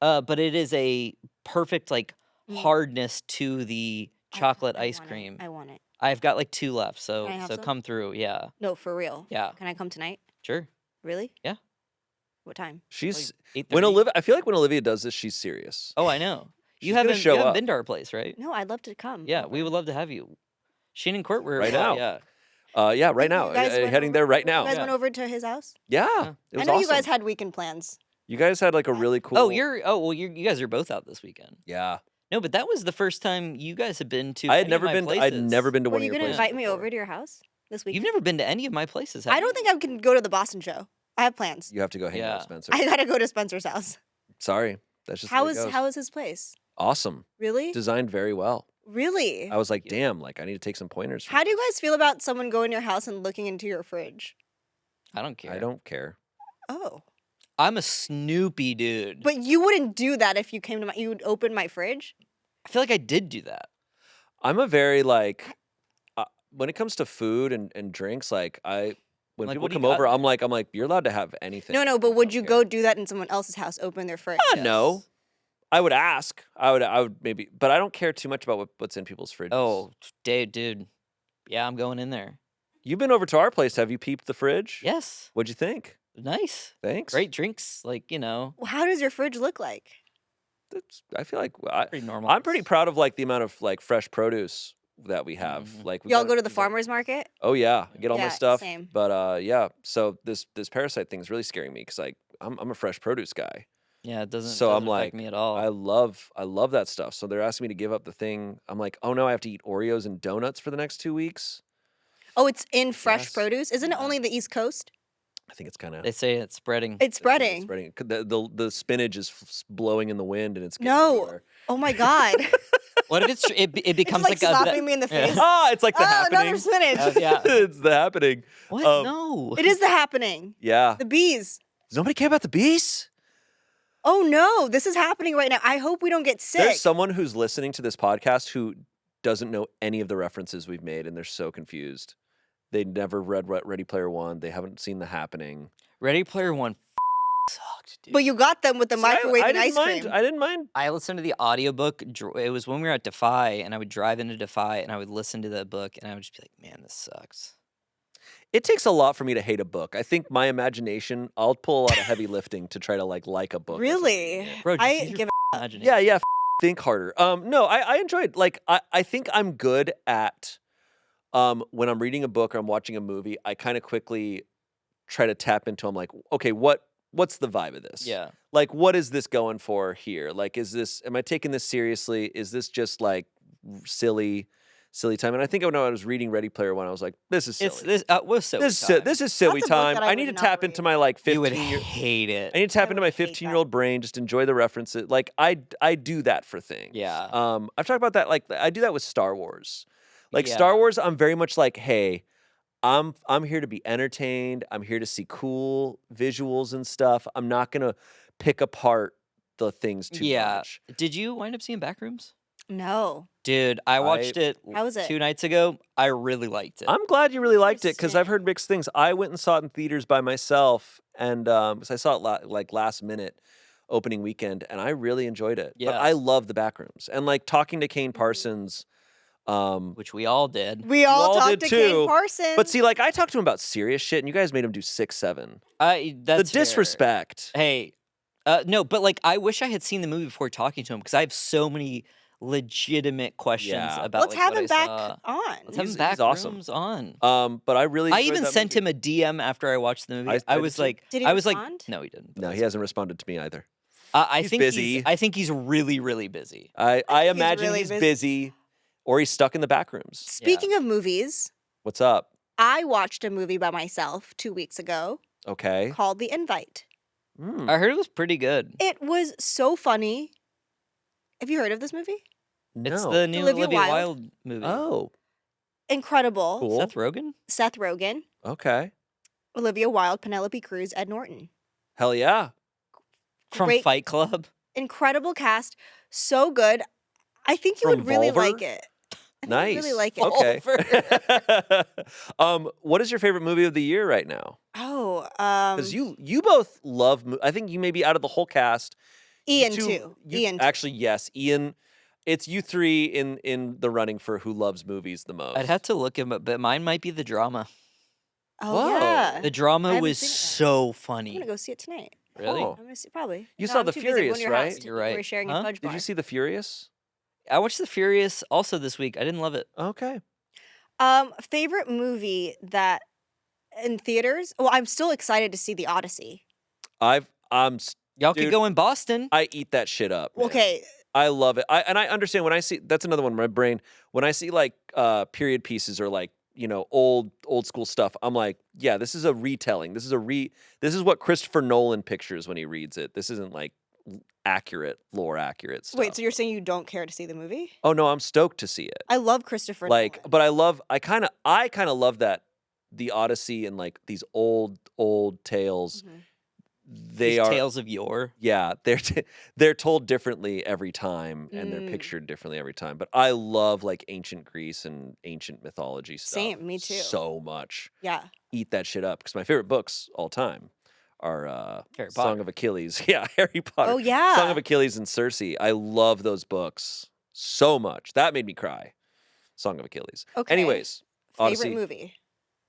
but it is a perfect like Mm. hardness to the chocolate I ice want it. cream. I want it. I've got like 2 left, so Can I have some? come through. Yeah, No, for real. yeah, Can I come tonight? sure. Really? Yeah. What time? She's Like when 8:30? Olivia. I feel like when Olivia does this, she's serious. Oh, I know. She's You gonna haven't show you haven't up. been to our place, right? No, I'd love to come. Yeah, we would love to have you. Sheen and Court were Right now. Yeah. Yeah, right now. You guys went Heading over- there right You now. guys Yeah. went over to his house? Yeah, Yeah. it was I know awesome. you guys had weekend plans. You guys had like a really cool. Oh, you guys are both out this weekend. Yeah, No, but that was the first time you guys had been to. I had any of never my been. Places. I'd never been to Were one you of your going to places. invite me before. over to your house this weekend? You've never been to any of my places. Have I don't you? think I can go to the Boston show. I have plans. You have to go hang out Yeah. with Spencer. I gotta go to Spencer's house. Sorry, that's just How the way is it goes. how is his place? Awesome, Really? designed very well. Really? I was like, damn, like I need to take some pointers. From How do you guys feel about someone going to your house and looking into your fridge? I don't care. I don't care. Oh. I'm a Snoopy dude. But you wouldn't do that if you came to you would open my fridge? I feel like I did do that. I'm a very like when it comes to food and drinks, like when Like, people what do you come over, got? I'm like you're allowed to have anything. No, but I would don't you care. go do that in someone else's house, open their fridge? No. I would ask. I would maybe, but I don't care too much about what's in people's fridges. Oh, dude. Yeah, I'm going in there. You've been over to our place. Have you peeped the fridge? Yes. What'd you think? Nice. Thanks. Great drinks. Like, Well, how does your fridge look like? I feel like pretty normal. I'm pretty proud of like the amount of like fresh produce that we have. Mhm. Like we Y'all got- go to the we got- farmer's market? Oh yeah, I get all my Yeah, stuff. same. But yeah, so this parasite thing is really scaring me because like I'm a fresh produce guy. Yeah, it doesn't, So doesn't I'm affect like, me at all. I love that stuff. So they're asking me to give up the thing. I'm like, oh no, I have to eat Oreos and donuts for the next 2 weeks. Oh, it's in fresh Yes. produce? Isn't it Yeah. only the East Coast? I think it's kind of They say it's spreading. It's spreading. spreading. The spinach is blowing in the wind and it's getting No. everywhere. Oh my God. What if it It's becomes like like a slapping me in the Yeah. face. Ah, it's like the Oh, happening. another spinach. Yeah. It's the happening. What? Um, No. It is the happening. Yeah. The bees. Does nobody care about the bees? Oh no, this is happening right now. I hope we don't get sick. There's someone who's listening to this podcast who doesn't know any of the references we've made and they're so confused. They never read Ready Player One. They haven't seen The Happening. Ready Player One sucked, dude. But you got them with the See, microwave I and didn't ice mind. cream. I didn't mind. I listened to the audiobook. It was when we were at Defy, and I would drive into Defy, and I would listen to the book, and I would just be like, man, this sucks. It takes a lot for me to hate a book. I think my imagination, I'll pull a lot of heavy lifting to try to like a book. as I'm Really? reading it. Bro, just I use your give imagination. Yeah. Think harder. No, I enjoyed. Like, I think I'm good at. When I'm reading a book or I'm watching a movie, I kind of quickly try to tap into. I'm like, okay, what's the vibe of this? Yeah. Like, what is this going for here? Like, am I taking this seriously? Is this just like silly time? And I think when I was reading Ready Player One, I was like, this is silly. It's this. Was so. This is silly That's a book time. that I I need to would not tap into read. my like You would 15 year. hate it. I need to tap I into my would hate 15-year-old brain, just enjoy the references. Like I do that for things. Yeah. I've talked about that. Like I do that with Star Wars. Like Star Yeah. Wars, I'm very much like, hey, I'm here to be entertained. I'm here to see cool visuals and stuff. I'm not gonna pick apart the things too much. Did you wind up seeing Backrooms? No. Dude, I watched it How was it? 2 nights ago. I really liked it. I'm glad you really liked it because I've heard Interesting. mixed things. I went and saw it in theaters by myself, and because I saw it like last minute opening weekend, and I really enjoyed it. But Yeah. I love the Backrooms and like talking to Kane Parsons. Which we all did. We all all talked did to too, Kane Parsons. But see, like I talked to him about serious shit, and you guys made him do 6, 7. That's The fair. disrespect. Hey, no, but like I wish I had seen the movie before talking to him because I have so many legitimate questions Yeah. about let's like have what him I back saw. on. Let's have him He's back awesome. rooms on. But I really I enjoyed even that sent movie. him a DM after I watched the movie. I I did was too. like, Did he I was respond? like, no, he didn't. No, he hasn't responded to me either. I He's think busy. I think he's really, really busy. I think he's imagine really he's busy. busy, or he's stuck in the back rooms. Speaking of movies, What's up? I watched a movie by myself 2 weeks ago Okay. called The Invite. Mm. I heard it was pretty good. It was so funny. Have you heard of this movie? It's No. the new Olivia Olivia Wilde. Wilde movie. Oh, Incredible. cool. Seth Rogen? Seth Rogen, Okay. Olivia Wilde, Penelope Cruz, Ed Norton. Hell yeah. From Great- Fight Club. Incredible cast. So good. I think you From would really Volver? like it. I think Nice. you'd really like it. Okay. What is your favorite movie of the year right now? Oh, Because you both love. I think you may be out of the whole cast. you Ian two- too. you- Ian. too. Actually, yes, Ian. It's you three in the running for who loves movies the most. I'd have to look him up, but mine might be the drama. Oh Whoa. yeah. The I drama haven't was seen it yet. so I'm funny. gonna go see it tonight. Really? Oh. I'm gonna see probably. You No, saw I'm The too busy. I'm going Furious, to your right? house. You're right. We're sharing Huh? a fudge Did bar. you see The Furious? I watched The Furious also this week. I didn't love it. Okay. Favorite movie that in theaters? Well, I'm still excited to see The Odyssey. I'm Y'all Dude, could go in Boston. I eat that shit up. man. Okay, I love it. I understand when I see that's another one in my brain. When I see like period pieces or like, old school stuff, I'm like, yeah, this is a retelling. This is what Christopher Nolan pictures when he reads it. This isn't like lore accurate stuff. wait. So you're saying you don't care to see the movie? Oh no, I'm stoked to see it. I love Christopher. Like, Nolan. but I kind of love that the Odyssey and like these old tales. Mhm. They These are tales of yore. Yeah, they're told differently every time, and they're Mm. pictured differently every time. But I love like ancient Greece and ancient mythology stuff. Same, me too. So much. Yeah. Eat that shit up because my favorite books all time are Harry Song Potter. of Achilles. Yeah, Harry Potter. Oh yeah. Song of Achilles and Circe. I love those books so much. That made me cry. Song of Achilles. Okay. Anyways, Odyssey. Favorite movie.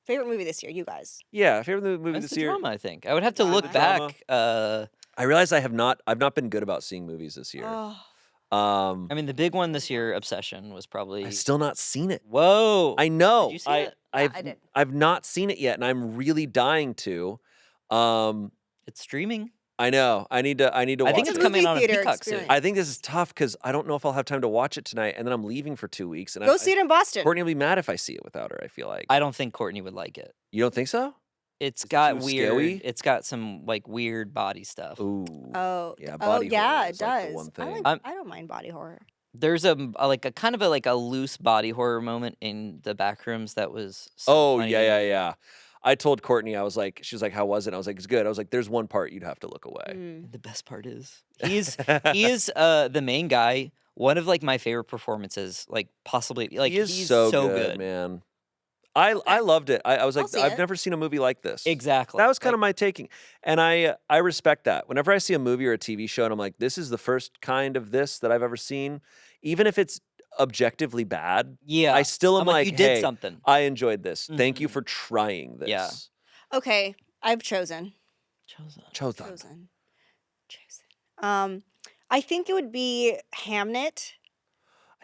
Favorite movie this year, you guys. Yeah, favorite movie That's this the year. drama, I think. I would have to Yeah, look the drama. back. I realize I've not been good about seeing movies this year. Oh, I mean, the big one this year, Obsession, was probably. I've still not seen it. Whoa. I know. you see it? I did. I've not seen it yet, and I'm really dying to. It's streaming. I know. I need to watch I think it. it's a coming movie on a theater Peacock experience. soon. I think this is tough because I don't know if I'll have time to watch it tonight, and then I'm leaving for 2 weeks. And go see it in Boston. Courtney will be mad if I see it without her. I feel like. I don't think Courtney would like it. You don't think so? It's it got too weird. scary? It's got some like weird body stuff. Ooh. Oh, Yeah, oh body yeah, horror it is, like, the does. one I, thing. like, I don't mind body horror. There's a kind of a loose body horror moment in the backrooms that was. So Oh funny. yeah. I told Courtney, she was like, "How was it?" I was like, "It's good." I was like, "There's one part you'd have to look away." Mm. The best part is he is the main guy. One of like my favorite performances, like possibly like he is he's so good. man. I loved it. I was I'll like, see I've it. never seen a movie like this. Exactly. That was kind Like, of my taking, and I respect that. Whenever I see a movie or a TV show, and I'm like, this is the first kind of this that I've ever seen, even if it's objectively bad, yeah. I still am I'm like, like, you did hey, something. I enjoyed this. Thank you Mhm. for trying this. Yeah. Okay, I've chosen. Chosen. I think it would be Hamnet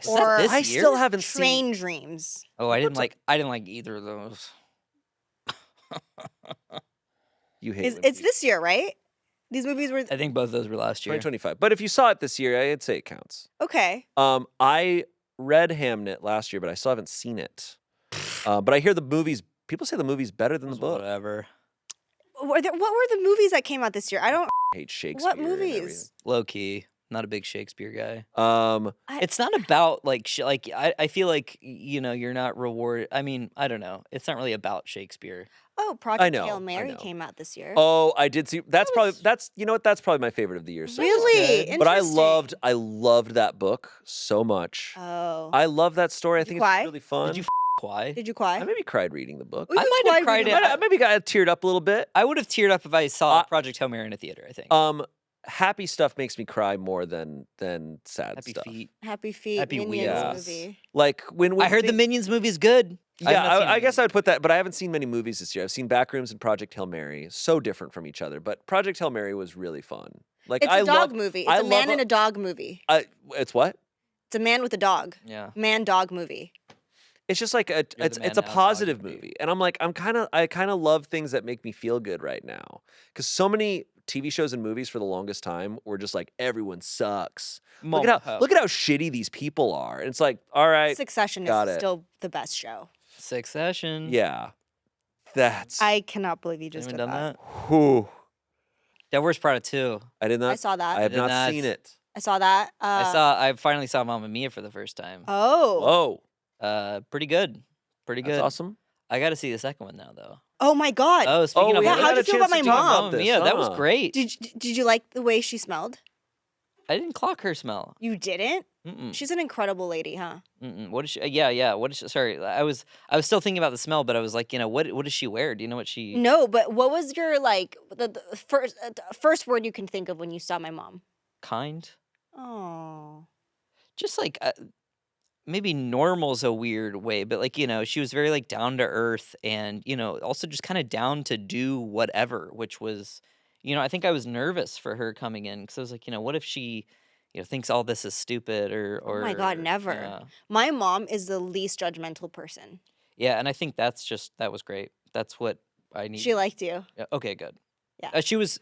Is that or this I year? still haven't seen. Train Dreams. Oh, I didn't like either of those. You hate when It's people- this year, right? These movies were I think both of those were last year. 2025. But if you saw it this year, I'd say it counts. okay. I read Hamnet last year, but I still haven't seen it. But I hear the movies. People say the movie's better than the book. Whatever. What were the movies that came out this year? I don't. I hate Shakespeare. What and movies? Low key. Not a big Shakespeare guy. everything. It's not about like I feel like you're not rewarded. I mean, I don't know. It's not really about Shakespeare. Oh, Project know, Hail I Mary know. came out this year. Oh, I did see. That's That probably was- that's you know what? That's probably my favorite of the year. So far. really? good. But I Interesting. loved that book so much. Oh. I love that story. I Did you think it's cry? really fun. Did you why? Did you cry? I maybe cried reading the book. Oh, I you might have cried reading it- it. I maybe got teared up a little bit. I would have teared up if I saw I- Project Hail Mary in a theater. I think. Happy stuff makes me cry more than sad Happy stuff. Feet. Happy Feet. Happy Minions Wheels. movie. Like when I heard the thing- Minions movie's good. Yeah, I guess I would put that, but I haven't seen many movies this year. I've seen Backrooms and Project Hail Mary, so different from each other. But Project Hail Mary was really fun. Like It's I a dog love, movie. It's I a man love and a dog movie. It's what? It's a man with a dog. Yeah. Man dog movie. It's just like You're the it's man a now, dog positive movie. movie, and I'm like I kind of love things that make me feel good right now because so many TV shows and movies for the longest time were just like everyone sucks. Look at how shitty these people are, and it's like all right, Succession got is it. still the best show. Succession. yeah, that's I cannot believe you just Anyone did done that. that? Whew. Yeah, where's Prada 2? I did not. I saw that. I have Did not not. seen it. I saw that. I finally saw Mamma Mia for the first time. Oh. Whoa, Pretty good. Pretty that's good. awesome. I got to see the second one now though. Oh my God. Oh, speaking of we yeah, haven't how'd had you a feel about chance my to talk mom? about this, Mia, that was huh? great. Did you like the way she smelled? I didn't clock her smell. You didn't? Mm-mm. She's an incredible lady, huh? Mm-mm. What is she? Yeah. What is she? Sorry, I was still thinking about the smell, but I was like, what does she wear? Do you know what she? No, but what was your like the first word you can think of when you saw my mom? Kind. Oh. Just like maybe normal's a weird way, but like she was very like down to earth, and also just kind of down to do whatever, which was, I think I was nervous for her coming in because I was like, what if she, thinks all this is stupid or Oh my God, never. Yeah. My mom is the least judgmental person. Yeah, and I think that was great. That's what I need. She liked you. Yeah, okay, good. Yeah. She was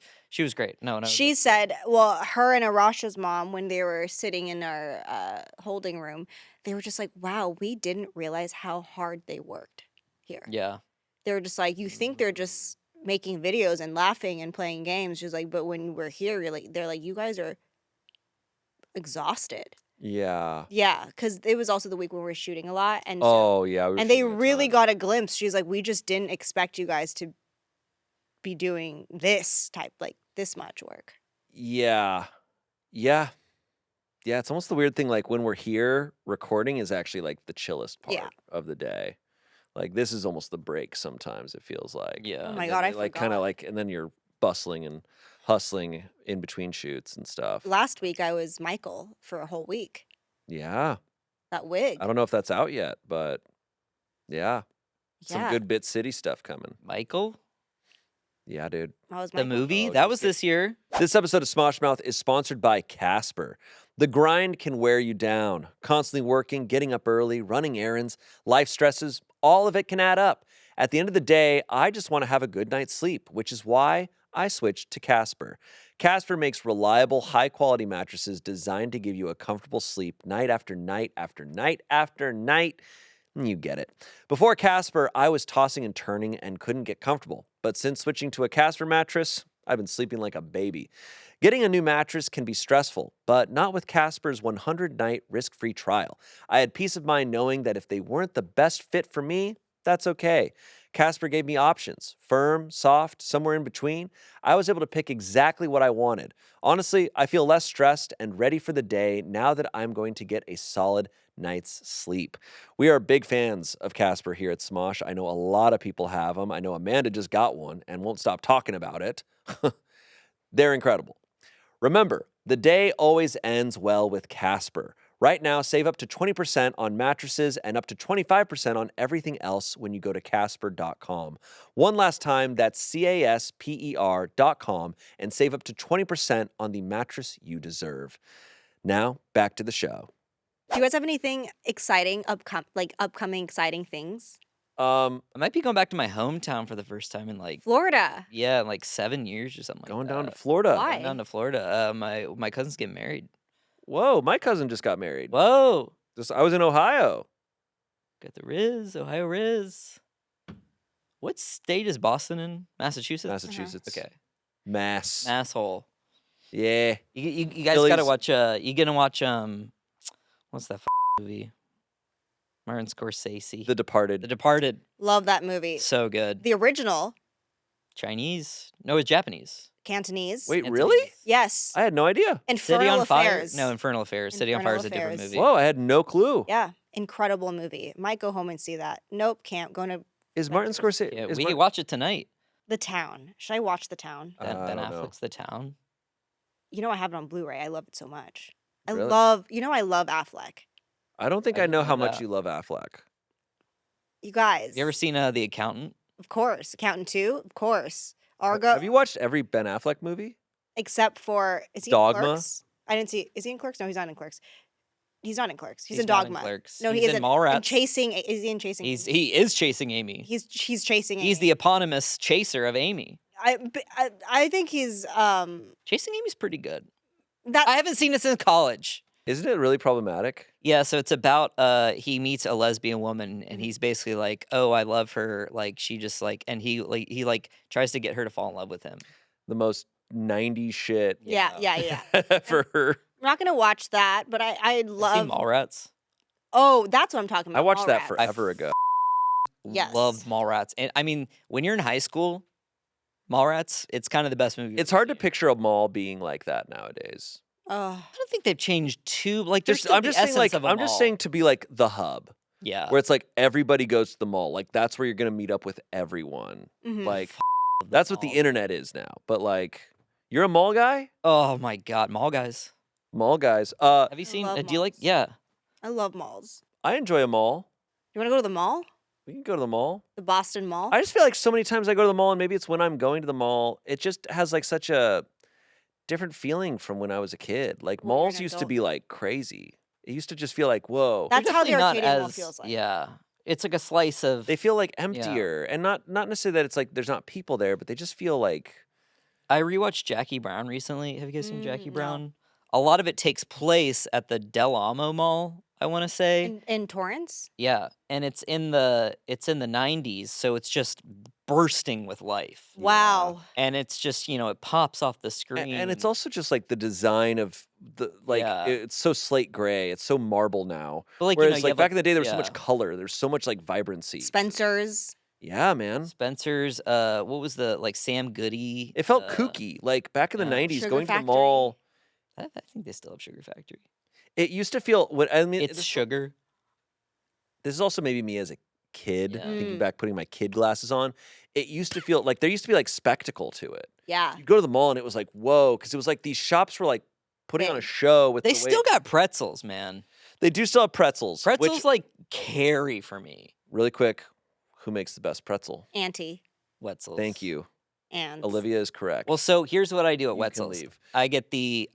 great. No. She said, well, her and Arasha's mom, when they were sitting in our holding room, they were just like, wow, we didn't realize how hard they worked here. Yeah. They were just like, you think they're just making videos and laughing and playing games. She's like, but when we're here, they're like, you guys are exhausted. Yeah. Yeah, because it was also the week when we were shooting a lot. And so, Oh yeah. we were and they shooting a really ton. got a glimpse. She's like, we just didn't expect you guys to be doing this much work. Yeah. Yeah. Yeah, it's almost the weird thing. Like when we're here, recording is actually like the chillest part Yeah. of the day. Like this is almost the break. Sometimes it feels like. Yeah. Oh And my then God, I you're, like kind of forgot. like, and then you're bustling and hustling in between shoots and stuff. Last week I was Michael for a whole week. Yeah, That wig. I don't know if that's out yet, but yeah, some Yeah. good Bit City stuff coming. Michael, Yeah, dude. I was the Michael. movie Oh, that just was get- this year. This episode of Smosh Mouth is sponsored by Casper. The grind can wear you down. Constantly working, getting up early, running errands, life stresses, all of it can add up. At the end of the day, I just want to have a good night's sleep, which is why I switched to Casper. Casper makes reliable, high-quality mattresses designed to give you a comfortable sleep night after night after night after night. You get it. Before Casper, I was tossing and turning and couldn't get comfortable. But since switching to a Casper mattress, I've been sleeping like a baby. Getting a new mattress can be stressful, but not with Casper's 100-night risk-free trial. I had peace of mind knowing that if they weren't the best fit for me, that's okay. Casper gave me options, firm, soft, somewhere in between. I was able to pick exactly what I wanted. Honestly, I feel less stressed and ready for the day now that I'm going to get a solid night's sleep. We are big fans of Casper here at Smosh. I know a lot of people have them. I know Amanda just got one and won't stop talking about it. They're incredible. Remember, the day always ends well with Casper. Right now, save up to 20% on mattresses and up to 25% on everything else when you go to Casper.com. One last time, that's CASPER.com and save up to 20% on the mattress you deserve. Now, back to the show. Do you guys have anything exciting, upcoming exciting things? I might be going back to my hometown for the first time in like Florida. yeah, in like 7 years or something like Going that. down to Florida. Why? Going down to Florida. My cousin's getting married. Whoa, my cousin just got married. Whoa. I was in Ohio. Got the Riz, Ohio Riz. What state is Boston in? Massachusetts? Massachusetts. Okay. Mass. Asshole. Yeah. You guys Phillies. gotta watch you gonna watch what's that movie? Martin Scorsese. The Departed. The Departed. Love that movie. So good. The original, Chinese? No, it's Japanese. Cantonese. Wait, really? Cantonese. Yes. I had no idea. City Infernal on Affairs. Fire? No, Infernal Affairs. City on Fire is a Infernal different Affairs. movie. Whoa, I had no clue. Yeah. Incredible movie. Might go home and see that. Nope, can't. Going to Is Martin Scorsese? Yeah, is we can watch it tonight. The Town. Should I watch The Town? I Ben don't know. Affleck's The Town. You know I have it on Blu-ray. I love it so much. I Really? love Affleck. I don't think I I didn't know know how much that. you love Affleck. You guys. You ever seen The Accountant? Of course. Accountant 2? Of course. Argo. Have you watched every Ben Affleck movie? Except for, is he Dogma? in Clerks? I didn't see, is he in Clerks? No, he's not in Clerks. He's not in Clerks. He's in not Dogma. Clerks. No, He's he in isn't. Mallrats. In Chasing, is he in Chasing? He is chasing Amy. He's chasing He's Amy. the eponymous chaser of Amy. I think he's, Chasing Amy's pretty good. that, I haven't seen it since college. Isn't it really problematic? Yeah, so it's about he meets a lesbian woman and he's basically like, "Oh, I love her." Like she just like and he tries to get her to fall in love with him. The most 90s shit yeah. ever. I'm not going to watch that, but I Have you love, seen Mallrats? oh, that's what I'm talking about. I watched that Mallrats. forever ago. Yes. Loved Mallrats. And I mean, when you're in high school, Mallrats, it's kind of the best movie. It's hard to picture a mall being like that nowadays. Oh, I don't think they've changed too like there's still I'm the just saying, essence like, of a I'm just mall. saying to be like the hub, Yeah. where it's like everybody goes to the mall. Like that's where you're gonna meet up with everyone. mhm. Like The that's what the mall. internet is now. But like, you're a mall guy, Oh my god, Mall Guys. mall guys. Have you seen love do you like malls. yeah. I love malls. I enjoy a mall. You want to go to the mall? We can go to the mall. The Boston Mall? I just feel like so many times I go to the mall, and maybe it's when I'm going to the mall, it just has like such a different feeling from when I was a kid. Like Well, you're malls an used to adult. be like crazy. It used to just feel like, whoa. That's how the Definitely not arcade mall as- feels like. Yeah. It's like a slice of They feel like emptier, and not necessarily that it's like there's not people there, but they just feel like I rewatched Jackie Brown recently. Have you guys seen Jackie no. Brown? A lot of it takes place at the Del Amo Mall, I want to say. In Torrance? Yeah, and it's in the 90s, so it's just bursting with life. Wow. And it's just, it pops off the screen. and it's also just like the design of the like Yeah. it's so slate gray. It's so marble now. But like, Whereas you like have, back in the day there was so yeah. much color. There's so much like vibrancy. Spencer's. Yeah, man. Spencer's, what was the like Sam Goody? It felt kooky. Like back in the yeah. 90s, Sugar going to the Factory. mall, I think they still have Sugar Factory. it used to feel what I mean It's sugar. this is also maybe me as a kid, Yeah. thinking Mm. back, putting my kid glasses on. It used to feel like there used to be like spectacle to it. Yeah. You'd go to the mall and it was like, whoa, because it was like these shops were like putting on a Big. show with They the way- still got pretzels, man. they do still have pretzels. Pretzels Which, like carry for me. really quick, who makes the best pretzel? Auntie. Wetzels. Thank you. And Olivia is correct. Well, so here's what I do at You can Wetzel's. leave. I get the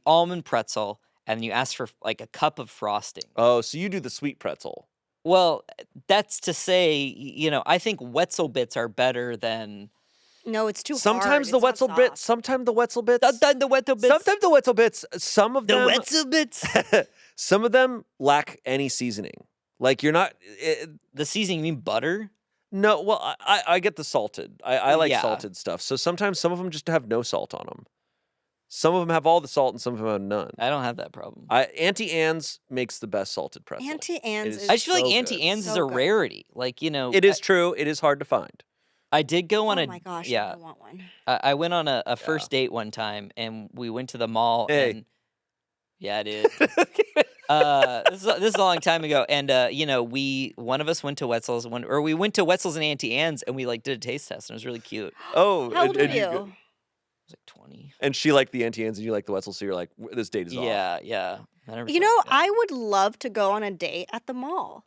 almond pretzel, and you ask for like a cup of frosting. Oh, so you do the sweet pretzel. Well, that's to say, I think Wetzel bits are better than no, it's too hard. Sometimes the It's not Wetzel bits. soft. Sometimes the Wetzel bits. the Wetzel bits. Sometimes the Wetzel bits. Some of them. bits. some of them lack any seasoning. Like you're not. The seasoning, you mean butter? No, well, I get the salted. I like Yeah. salted stuff. So sometimes some of them just have no salt on them. Some of them have all the salt and some of them have none. I don't have that problem. Auntie Anne's makes the best salted pretzel. Auntie Anne's It is I just feel like so Auntie good. Anne's is So a good. rarity. Like, you know, It is true. It is hard to find. I did go on oh a my gosh, yeah. I want one. I went on a first date one time, and we went to the mall. Hey. And yeah, I did. This is a long time ago, and you know, one of us went to Wetzel's, we went to Wetzel's and Auntie Anne's, and we like did a taste test, and it was really cute. I Oh, How old were and you? was like 20. And she liked the Auntie Anne's and you like the Wetzel, so you're like, this date is off. Yeah. I never You saw know, it, yeah. I would love to go on a date at the mall.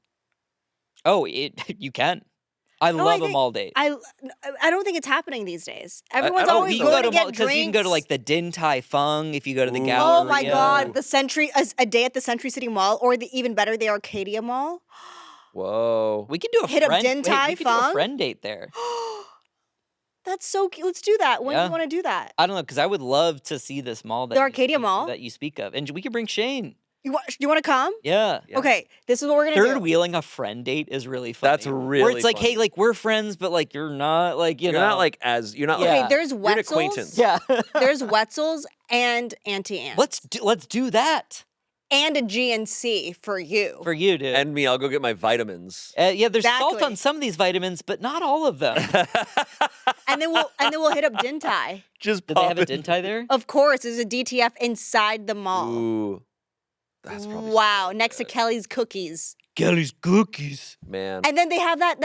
Oh, you can. I No, I love a think- mall date. I don't think it's happening these days. Everyone's don't always You so. can going go to to mall get because drinks. you can go to like the Din Tai Fung if you go to the Ooh. Galleria. Oh my God, the Century, a day at the Century City Mall, or even better, the Arcadia Mall. Whoa. We can do a Hit up friend. Din wait, Tai we can do a Fung? friend date there. That's so cute. Let's do that. When do Yeah. you want to do that? I don't know because I would love to see this mall. That The you Arcadia speak- Mall? that you speak of, and we could bring Shayne. You want to come? Yeah. Yeah. Okay, this is what we're gonna Third do. wheeling a friend date is really funny. That's Where really it's like, hey, funny. like we're friends, but like you're not. Like You're know. not like you're not Yeah. Okay, like, there's you're an Wetzel's. acquaintance. Yeah. There's Wetzel's and Auntie Anne's. let's do that And a GNC for you. for you, dude. And me, I'll go get my vitamins. Yeah, there's salt Exactly. on some of these vitamins, but not all of them. and then we'll hit up Din Tai. Just Did they have a pop Din Tai there? Of course, there's a DTF inside the mall. Ooh. That's probably Wow, so next to good. Kelly's Cookies. Kelly's cookies. Man. And then they have that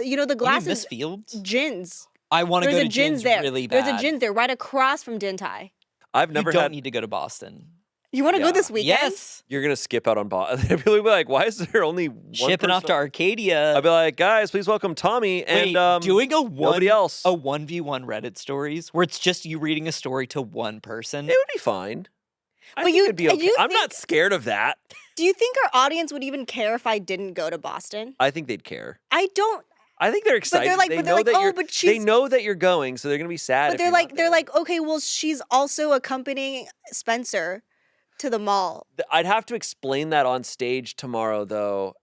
you know, the You mean glasses Miss Fields? gins. I want to There's go a to gins Gin's there. really bad. There's a gins there right across from Din Tai. I've You never don't had need to go to Boston. You want to Yeah. go this weekend? Yes. You're gonna skip out on People will be like, why is there only one Shipping off to person? Arcadia. I'll be like, guys, please welcome Tommy and Wait, doing a nobody else. a 1v1 Reddit stories where it's just you reading a story to one person. It would be fine. I But think you- it'd be okay. you I'm not think- scared of that. Do you think our audience would even care if I didn't go to Boston? I think they'd care. I don't. I think they're excited. like- they but they're know like, that "Oh, you're. but They she's-" know that you're going, so they're gonna be sad. But if they're you're like, not they're there. like, okay, well, she's also accompanying Spencer to the mall. I'd have to explain that on stage tomorrow, though,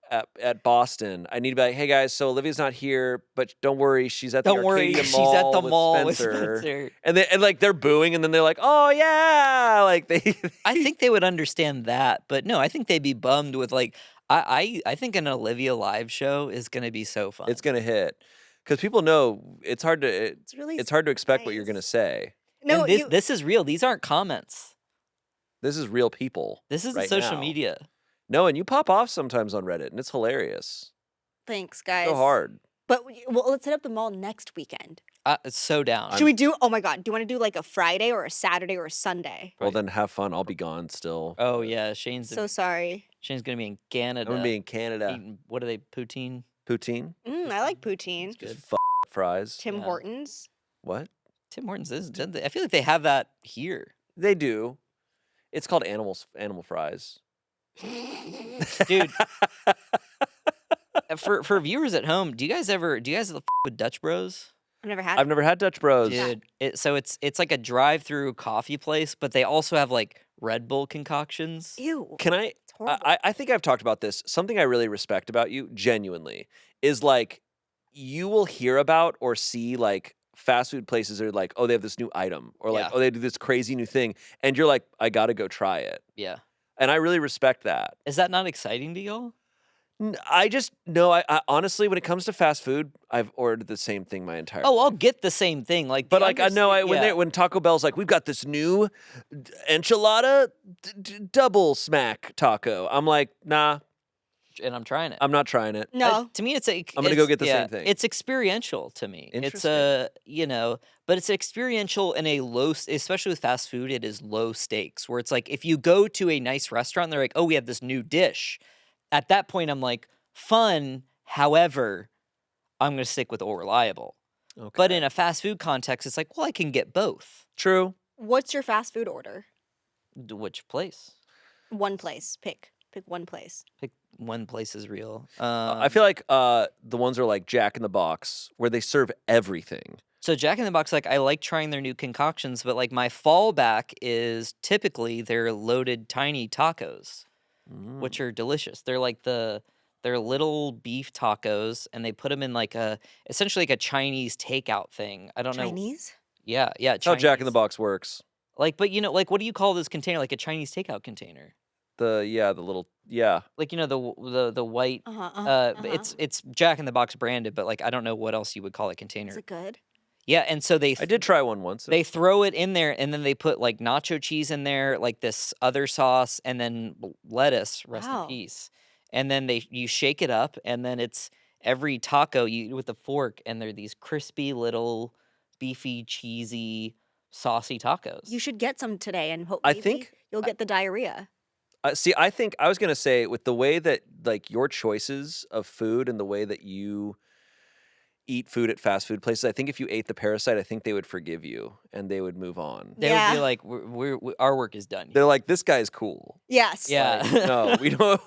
at Boston. I need to be like, hey guys, so Olivia's not here, but don't worry, she's at the Don't worry, Arcadia she's Mall at the with mall with Spencer. Spencer. And like they're booing, and then they're like, oh yeah, like they. I think they would understand that, but no, I think they'd be bummed with like I think an Olivia live show is gonna be so fun. It's gonna hit because people know it's hard to. It's really. It's hard to expect what you're gonna nice. say. No, and this is real. These aren't comments. This is real people. This isn't right social now. media. No, and you pop off sometimes on Reddit, and it's hilarious. Thanks, guys. So hard. But well, let's hit up the mall next weekend. It's so down. Should we do? Oh my God! Do you want to do like a Friday or a Saturday or a Sunday? Well, then have fun. I'll be gone still. Oh yeah, Shane's So sorry. gonna be in Canada. I'm gonna be in Canada. eating, what are they? Poutine. Poutine, I like poutine. Good. just fries. Tim Yeah. Hortons. What? Tim Hortons is. I feel like they have that here. They do. It's called animal fries. Dude. For viewers at home, do you guys f- with Dutch Bros? I've never had. I've never had Dutch Bros. Dude, so it's like a drive-through coffee place, but they also have like Red Bull concoctions. Ew. Can I? It's horrible. I think I've talked about this. Something I really respect about you, genuinely, is like you will hear about or see like fast food places are like, oh, they have this new item, or like, Yeah. oh, they do this crazy new thing, and you're like, I gotta go try it, Yeah. and I really respect that. Is that not exciting to y'all? I just no. I honestly, when it comes to fast food, I've ordered the same thing my entire. Oh, I'll get the same thing. Like, But the like I know when Taco Bell's like, we've got this new enchilada double smack taco. I'm like, nah, and I'm trying it. I'm not trying it. No. To me, it's like I'm gonna go get the same thing. It's experiential to me. It's Interesting. but it's experiential in a especially with fast food. It is low stakes where it's like if you go to a nice restaurant, and they're like, oh, we have this new dish. At that point, I'm like, fun. However, I'm gonna stick with all reliable. Okay. But in a fast food context, it's like, well, I can get both. True. What's your fast food order? Which place? One place. Pick one place. Pick one place is real. I feel like the ones are like Jack in the Box where they serve everything. So Jack in the Box, like I like trying their new concoctions, but like my fallback is typically their loaded tiny tacos, which are delicious. They're like they're little beef tacos, and they put them in like essentially like a Chinese takeout thing. I don't know. Chinese. Yeah, That's how Jack in the Chinese. Box works. Like, but like, what do you call this container? Like a Chinese takeout container? The little Like the white. It's Jack in the Box branded, but like I don't know what else you would call a container. Is it good? Yeah, and so I did try one once. they throw it in there, and then they put like nacho cheese in there, like this other sauce, and then lettuce. Rest Wow. in peace. And then you shake it up, and then it's every taco you eat with a fork, and they're these crispy little, beefy, cheesy, saucy tacos. You should get some today and hope I maybe think- you'll get the diarrhea. See, I think I was gonna say with the way that like your choices of food and the way that you eat food at fast food places, I think if you ate the parasite, I think they would forgive you and they would move on. They would Yeah. be like, our work is done. They're like, this guy's cool. Yes. Yeah. Like, no, we don't.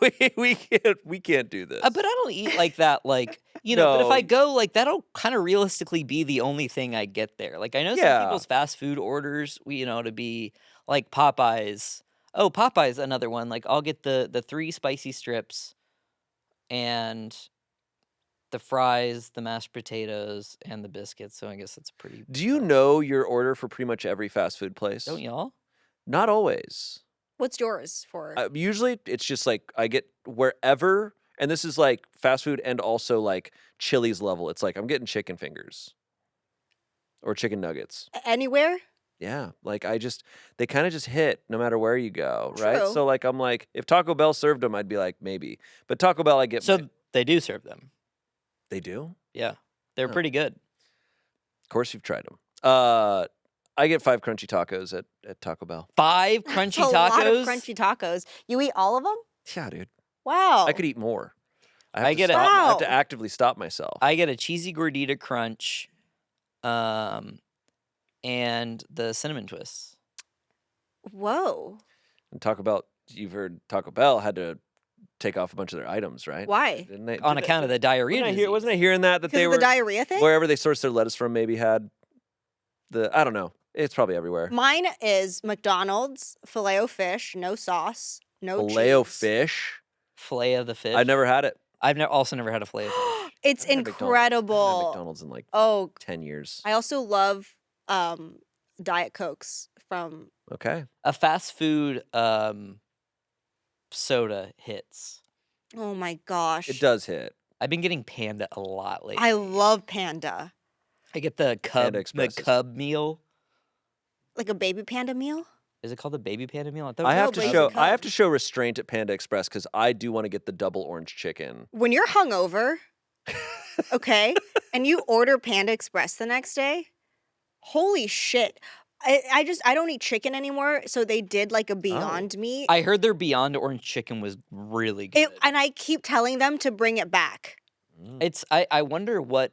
We can't do this. But I don't eat like that. Like but if No. I go, like that'll kind of realistically be the only thing I get there. Like I know some Yeah. people's fast food orders, to be like Popeyes. Oh, Popeyes, another one. Like I'll get the 3 spicy strips, and the fries, the mashed potatoes, and the biscuits. So I guess that's pretty. Do you know your order for pretty much every fast food place? Don't y'all? Not always. What's yours for? Usually, it's just like I get wherever, and this is like fast food and also like Chili's level. It's like I'm getting chicken fingers or chicken nuggets. Anywhere? Yeah, like they kind of just hit no matter where you go, right? True. So like I'm like, if Taco Bell served them, I'd be like maybe, but Taco Bell I get. So they do serve them. They do. Yeah, they're Oh. pretty good. Of course, you've tried them. I get 5 crunchy tacos at Taco Bell. 5 That's crunchy a tacos. lot of crunchy tacos. You eat all of them? Yeah, dude. Wow. I could eat more. I have I to get it. stop- I have to Wow. actively stop myself. I get a cheesy gordita crunch, and the cinnamon twists. Whoa. And Taco Bell, you've heard Taco Bell had to take off a bunch of their items, right? Why? Didn't they? On Did account of the diarrhea wasn't I disease. hearing that Because they of were the diarrhea thing? wherever they sourced their lettuce from? Maybe had I don't know. It's probably everywhere. Mine is McDonald's, Filet-O-Fish, no sauce, no cheese. Filet-O-Fish. Filet of the fish. I never had it. I've also never had a filet of fish. It's I haven't had McDonald's. I haven't had incredible. McDonald's in like Oh, 10 years. I also love Diet Cokes from. Okay. A fast food soda hits. Oh my gosh. It does hit. I've been getting Panda a lot lately. I love Panda. I get the Express is- Cub meal. Like a baby panda meal? Is it called the baby Panda meal? thought it I was have to Blaze show of I have Cub. to show restraint at Panda Express because I do want to get the double orange chicken. When you're hungover, okay, and you order Panda Express the next day, holy shit. I don't eat chicken anymore, so they did like a Beyond Meat. I heard their Beyond Orange Chicken was really good. And I keep telling them to bring it back. I wonder what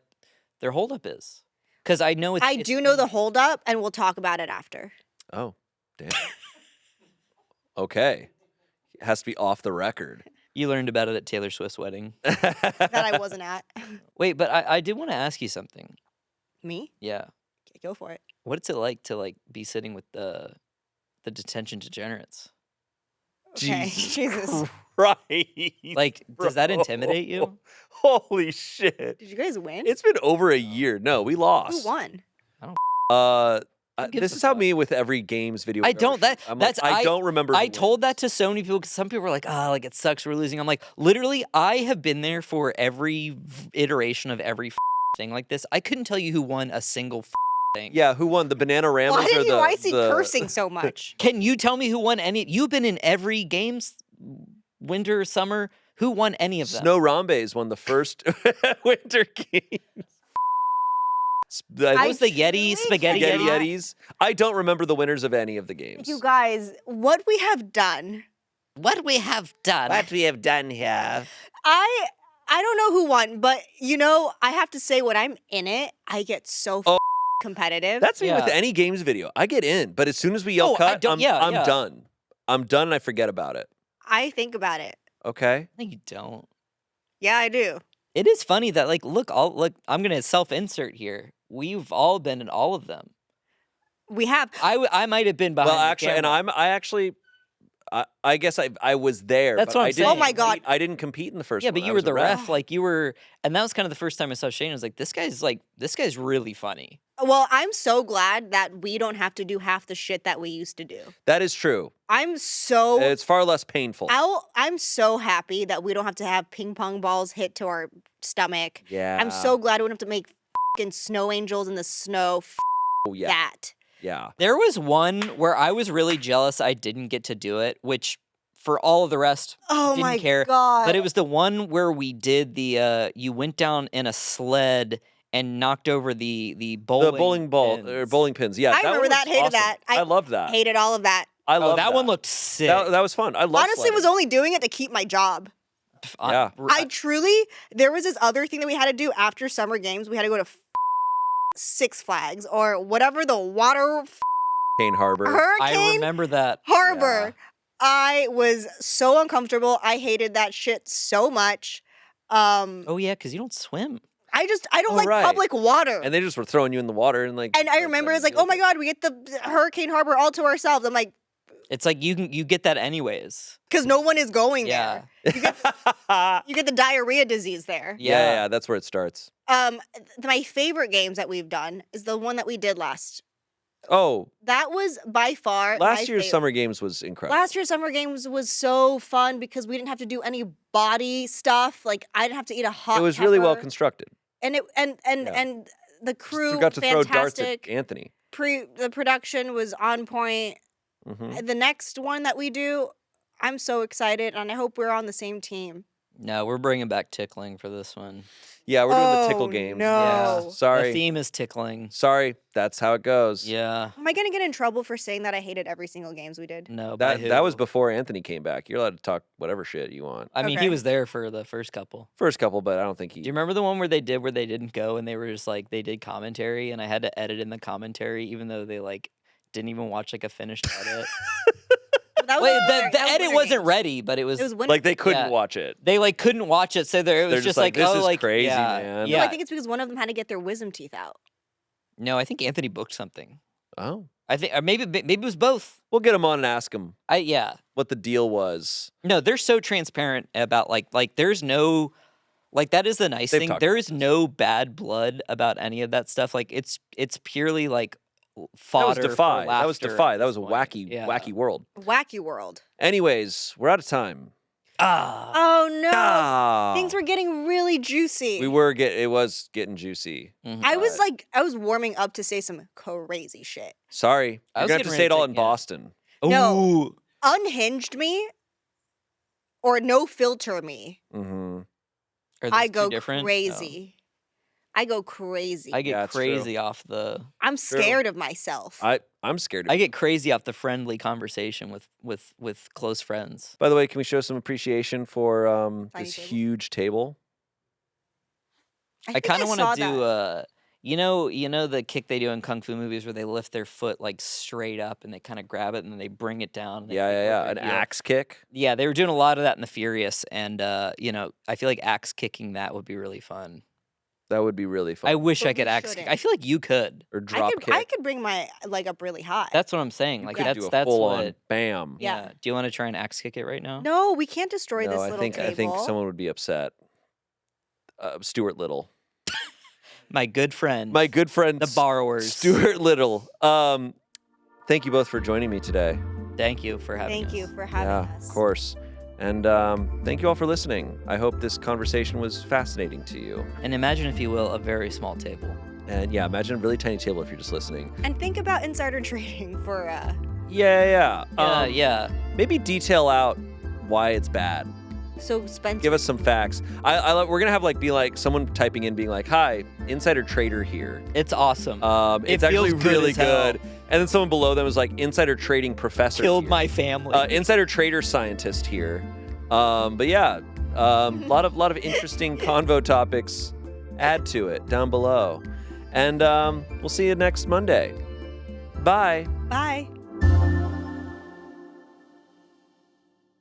their holdup is. Because I know I do know the holdup, and we'll talk about it after. Oh, damn. Okay. It has to be off the record. You learned about it at Taylor Swift's wedding. That I wasn't at. Wait, but I did want to ask you something. Me? Yeah. Okay, go for it. What's it like to be sitting with the detention degenerates? Okay, Jesus. Right. Like, does that Bro. intimidate you? Holy shit. Did you guys win? It's been over a year. No, we Who lost. won? gives This a is how fuck? me with every games video. I I've ever don't- that- seen. I'm like, that's- I don't remember. I who told that to so many people because some people were like, "Ah, like it sucks we're losing." I'm like, literally, I have been there for every iteration of every thing like this. I couldn't tell you who won a single thing. Yeah, who won the banana rammers Why or did you the? why is he the- cursing so much? Can you tell me who won any? You've been in every games, winter, summer. Who won any of them? Snow Rambes won the first winter games. What I was the Yeti truly spaghetti Spaghetti cannot- Yeti? Yetis. I don't remember the winners of any of the games. You guys, what we have done. What we have done? we have done here. I don't know who won, but I have to say when I'm in it, I get so Oh. competitive. That's me with Yeah. any games video. I get in, but as soon as we yell Oh, I cut, don't- I'm yeah. done. I'm done and I forget about it. I think about it. Okay. No, you don't. Yeah, I do. It is funny that look, I'm gonna self-insert here. We've all been in all of them. We have. I might have been behind. Well, the actually, and camera. I guess I was there. That's but what I'm I didn't saying. Oh my God. I didn't compete in the first Yeah, one. but I you was were a the ref. Like you were, and that was kind of the first time I saw Shayne. I was like, this guy's really funny. Well, I'm so glad that we don't have to do half the shit that we used to do. That is true. I'm so It's far less painful. I'm so happy that we don't have to have ping pong balls hit to our stomach. Yeah. I'm so glad we don't have to make fucking snow angels in the snow. Oh, yeah. That. Yeah. There was one where I was really jealous I didn't get to do it, which for all of the rest, Oh didn't my care. God. But it was the one where we did the you went down in a sled and knocked over the bowling The bowling ball pins. or bowling pins. Yeah, I that remember one that, was hated awesome. that. I loved that. Hated all of that. I Oh, love that one looked sick. That was fun. I love Honestly, was sledding. only doing it to keep my job. Yeah. I truly, there was this other thing that we had to do after summer games. We had to go to Six Flags or whatever the water Cane Harbor. I hurricane remember that. harbor. I was so uncomfortable. I hated that shit so much. Oh yeah, because you don't swim. I don't Oh, like right. public water. And they just were throwing you in the water and like. And I remember it's like, oh my God, we get the Hurricane Harbor all to ourselves. I'm like, It's like you get that anyways. because no one is going Yeah. God. You get the diarrhea disease there. Yeah, that's where it starts. My favorite games that we've done is the one that we did last. Oh, That was by far my last year's favorite. Summer Games was incredible. Last year's Summer Games was so fun because we didn't have to do any body stuff. Like I didn't have to eat a hot. It was really well pepper. constructed. And and the Just crew forgot to throw darts at fantastic. Anthony. The production was on point. Mhm. The next one that we do, I'm so excited, and I hope we're on the same team. No, we're bringing back tickling for this one. Yeah, we're doing the Oh, tickle games. no. Yeah. The Sorry. theme is tickling. Sorry. That's how it goes. Yeah. Am I gonna get in trouble for saying that I hated every single games we did? No. by That was who? before Anthony came back. You're allowed to talk whatever shit you want. I mean, Okay. he was there for the first couple. First couple, but I don't think he. Do you remember the one where they didn't go and they were just like they did commentary and I had to edit in the commentary even though they like didn't even watch like a finished edit. That was Wait, winter- the that was edit Winter wasn't Games. ready, but it was, It was winter. Like they couldn't Yeah. watch it. they like couldn't watch it, so there it was They're just like, "This oh is like crazy, yeah, man." No, Yeah, I think it's because one of them had to get their wisdom teeth out. no, I think Anthony booked something. Oh. I think or maybe it was both. We'll get him on and ask him Yeah. what the deal was. No, they're so transparent about like there's no like that is the nice They've thing. talked There about is no bad blood about any of that stuff. Like it's purely like That fodder. was Defy. For That was laughter Defy. at That was this a point. wacky, Yeah. wacky world. Wacky world. Anyways, we're out of time. Oh no! Ah. Things were getting really juicy. It was getting juicy. Mhm. I was but- I was warming up to say some crazy shit. Sorry. I You're was gonna have to getting say ready it all to- in yeah. Boston. No. Ooh. Unhinged me, or no filter me. Mm-hmm. Are I those two go different? Oh. crazy. I go crazy. I get Yeah, it's true. crazy off the. I'm scared of myself. I'm scared of I get crazy off the friendly conversation with close friends. By the way, can we show some appreciation for Tiny this table? huge table? I think kind of want to saw do that. you know the kick they do in kung fu movies where they lift their foot like straight up and they kind of grab it and then they bring it down. And they Yeah, kick yeah, with yeah. their An heel. axe kick. Yeah, they were doing a lot of that in the Furious, and I feel like axe kicking that would be really fun. That would be really fun. I wish But I could we axe kick. shouldn't. I feel like you could. Or drop kick. I could bring my leg up really high. That's what I'm saying. You Like could that's do a that's full what. on bam. Yeah. Do you want to try and axe kick it right now? No, we can't destroy this No, little I think table. someone would be upset. Stuart Little. My good friend. My good friend the borrowers. Stuart Little. Thank you both for joining me today. Thank you for having Thank us. you for having Yeah, us. of course. And thank you all for listening. I hope this conversation was fascinating to you. And imagine, if you will, a very small table. And yeah, imagine a really tiny table if you're just listening. And think about insider trading for Yeah. Yeah. Maybe detail out why it's bad. so Spencer. Give us some facts. We're gonna have be like someone typing in being like, "Hi, insider trader here." It's awesome. It's It actually feels good really as hell. good. And then someone below them was like, "Insider trading professor." Killed here." my family. Insider trader scientist here. But yeah, lot of interesting convo topics. Add to it down below, and we'll see you next Monday. Bye. Bye.